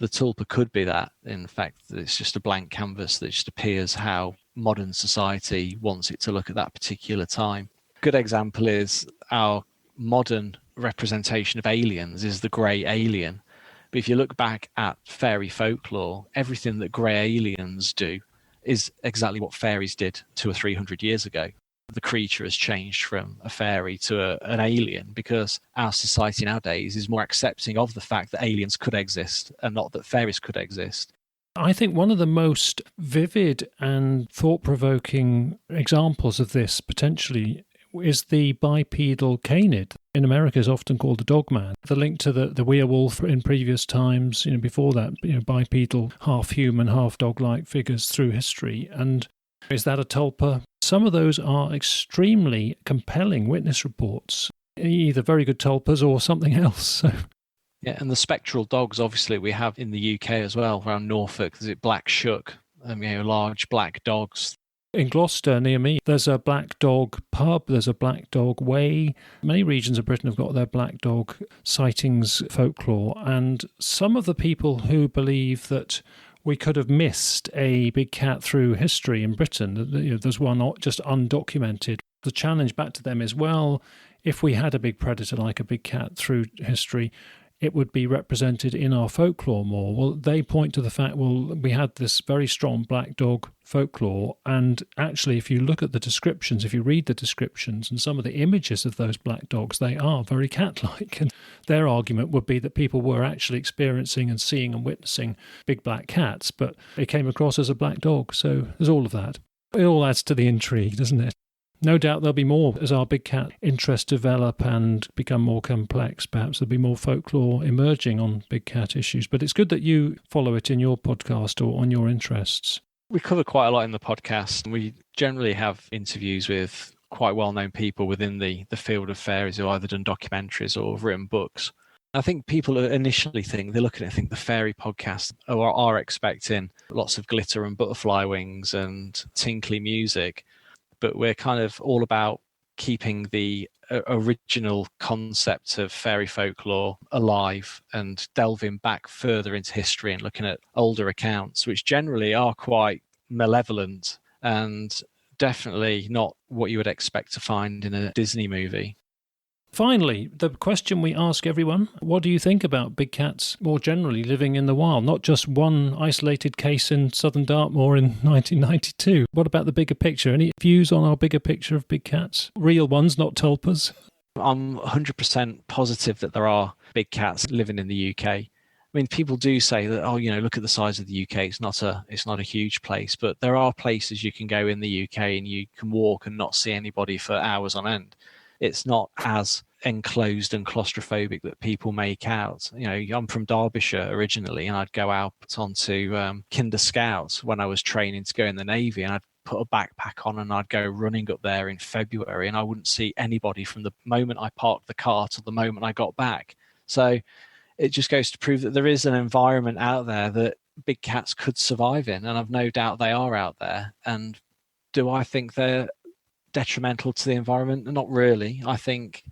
S5: The tulpa could be that. In fact, it's just a blank canvas that just appears how modern society wants it to look at that particular time. Good example is our modern representation of aliens is the grey alien. But if you look back at fairy folklore, everything that grey aliens do is exactly what fairies did 200 or 300 years ago. The creature has changed from a fairy to an alien because our society nowadays is more accepting of the fact that aliens could exist and not that fairies could exist.
S3: I think one of the most vivid and thought-provoking examples of this potentially is the bipedal canid. In America is often called the dogman. The link to the werewolf in previous times, before that, bipedal, half human, half dog-like figures through history. And is that a tulpa? Some of those are extremely compelling witness reports, either very good tulpas or something else.
S5: Yeah, and the spectral dogs, obviously, we have in the UK as well, around Norfolk. Is it Black Shuck? Large black dogs.
S3: In Gloucester, near me, there's a black dog pub, there's a black dog way. Many regions of Britain have got their black dog sightings folklore, and some of the people who believe that we could have missed a big cat through history in Britain, there's one just undocumented. The challenge back to them is, well, if we had a big predator like a big cat through history, it would be represented in our folklore more. Well, they point to the fact, we had this very strong black dog folklore, and actually, if you look at the descriptions, if you read the descriptions and some of the images of those black dogs, they are very cat-like. And their argument would be that people were actually experiencing and seeing and witnessing big black cats, but it came across as a black dog. So there's all of that. It all adds to the intrigue, doesn't it? No doubt there'll be more as our big cat interests develop and become more complex. Perhaps there'll be more folklore emerging on big cat issues. But it's good that you follow it in your podcast or on your interests.
S5: We cover quite a lot in the podcast. We generally have interviews with quite well-known people within the field of fairies who have either done documentaries or written books. I think people initially they look at it and think the fairy podcast are expecting lots of glitter and butterfly wings and tinkly music. But we're kind of all about keeping the original concept of fairy folklore alive and delving back further into history and looking at older accounts, which generally are quite malevolent and definitely not what you would expect to find in a Disney movie.
S3: Finally, the question we ask everyone, what do you think about big cats more generally living in the wild? Not just one isolated case in southern Dartmoor in 1992. What about the bigger picture? Any views on our bigger picture of big cats? Real ones, not tulpas?
S5: I'm 100% positive that there are big cats living in the UK. I mean, people do say that, look at the size of the UK. It's not a huge place, but there are places you can go in the UK and you can walk and not see anybody for hours on end. It's not as enclosed and claustrophobic that people make out. I'm from Derbyshire originally, and I'd go out onto Kinder Scouts when I was training to go in the Navy, and I'd put a backpack on and I'd go running up there in February, and I wouldn't see anybody from the moment I parked the car to the moment I got back. So it just goes to prove that there is an environment out there that big cats could survive in, and I've no doubt they are out there. And do I think they're detrimental to the environment? Not really. I think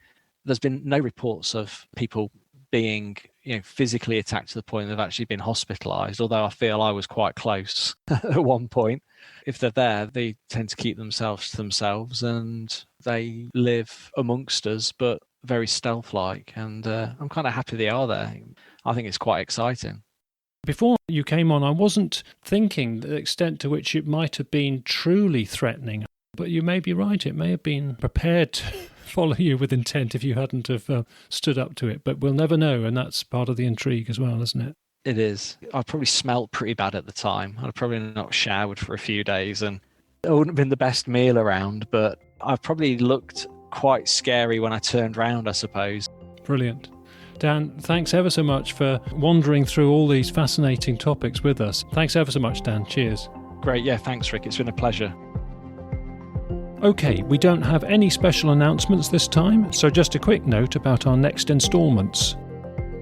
S5: there's been no reports of people being physically attacked to the point they've actually been hospitalized, although I feel I was quite close at one point. If they're there, they tend to keep themselves to themselves, and they live amongst us, but very stealth-like, and I'm kind of happy they are there. I think it's quite exciting.
S3: Before you came on, I wasn't thinking the extent to which it might have been truly threatening, but you may be right. It may have been prepared to follow you with intent if you hadn't have stood up to it, but we'll never know, and that's part of the intrigue as well, isn't it?
S5: It is. I probably smelt pretty bad at the time. I'd probably not showered for a few days, and it wouldn't have been the best meal around, but I probably looked quite scary when I turned round, I suppose.
S3: Brilliant. Dan, thanks ever so much for wandering through all these fascinating topics with us. Thanks ever so much, Dan. Cheers.
S5: Great. Yeah, thanks, Rick. It's been a pleasure.
S3: OK, we don't have any special announcements this time, so just a quick note about our next instalments.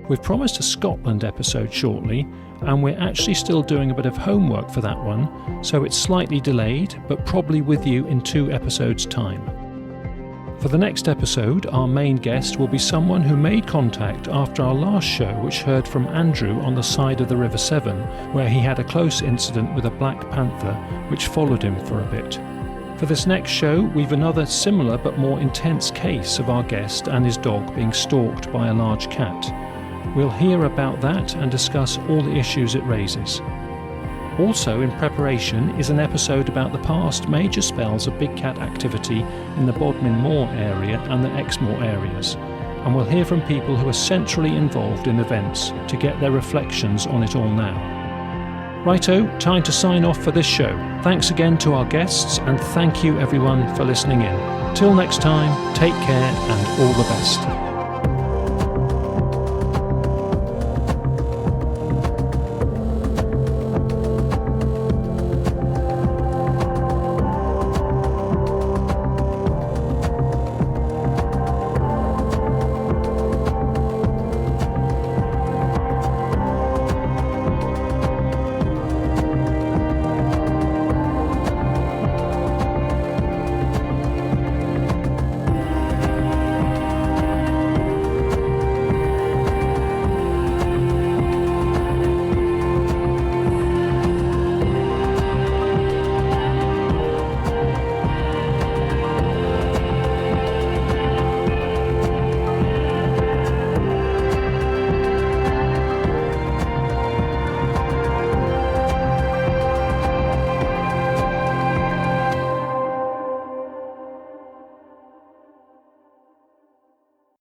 S3: We've promised a Scotland episode shortly, and we're actually still doing a bit of homework for that one, so it's slightly delayed, but probably with you in 2 episodes' time. For the next episode, our main guest will be someone who made contact after our last show, which heard from Andrew on the side of the River Severn, where he had a close incident with a black panther, which followed him for a bit. For this next show, we've another similar but more intense case of our guest and his dog being stalked by a large cat. We'll hear about that and discuss all the issues it raises. Also in preparation is an episode about the past major spells of big cat activity in the Bodmin Moor area and the Exmoor areas, and we'll hear from people who are centrally involved in events to get their reflections on it all now. Righto, time to sign off for this show. Thanks again to our guests, and thank you everyone for listening in. Till next time, take care and all the best.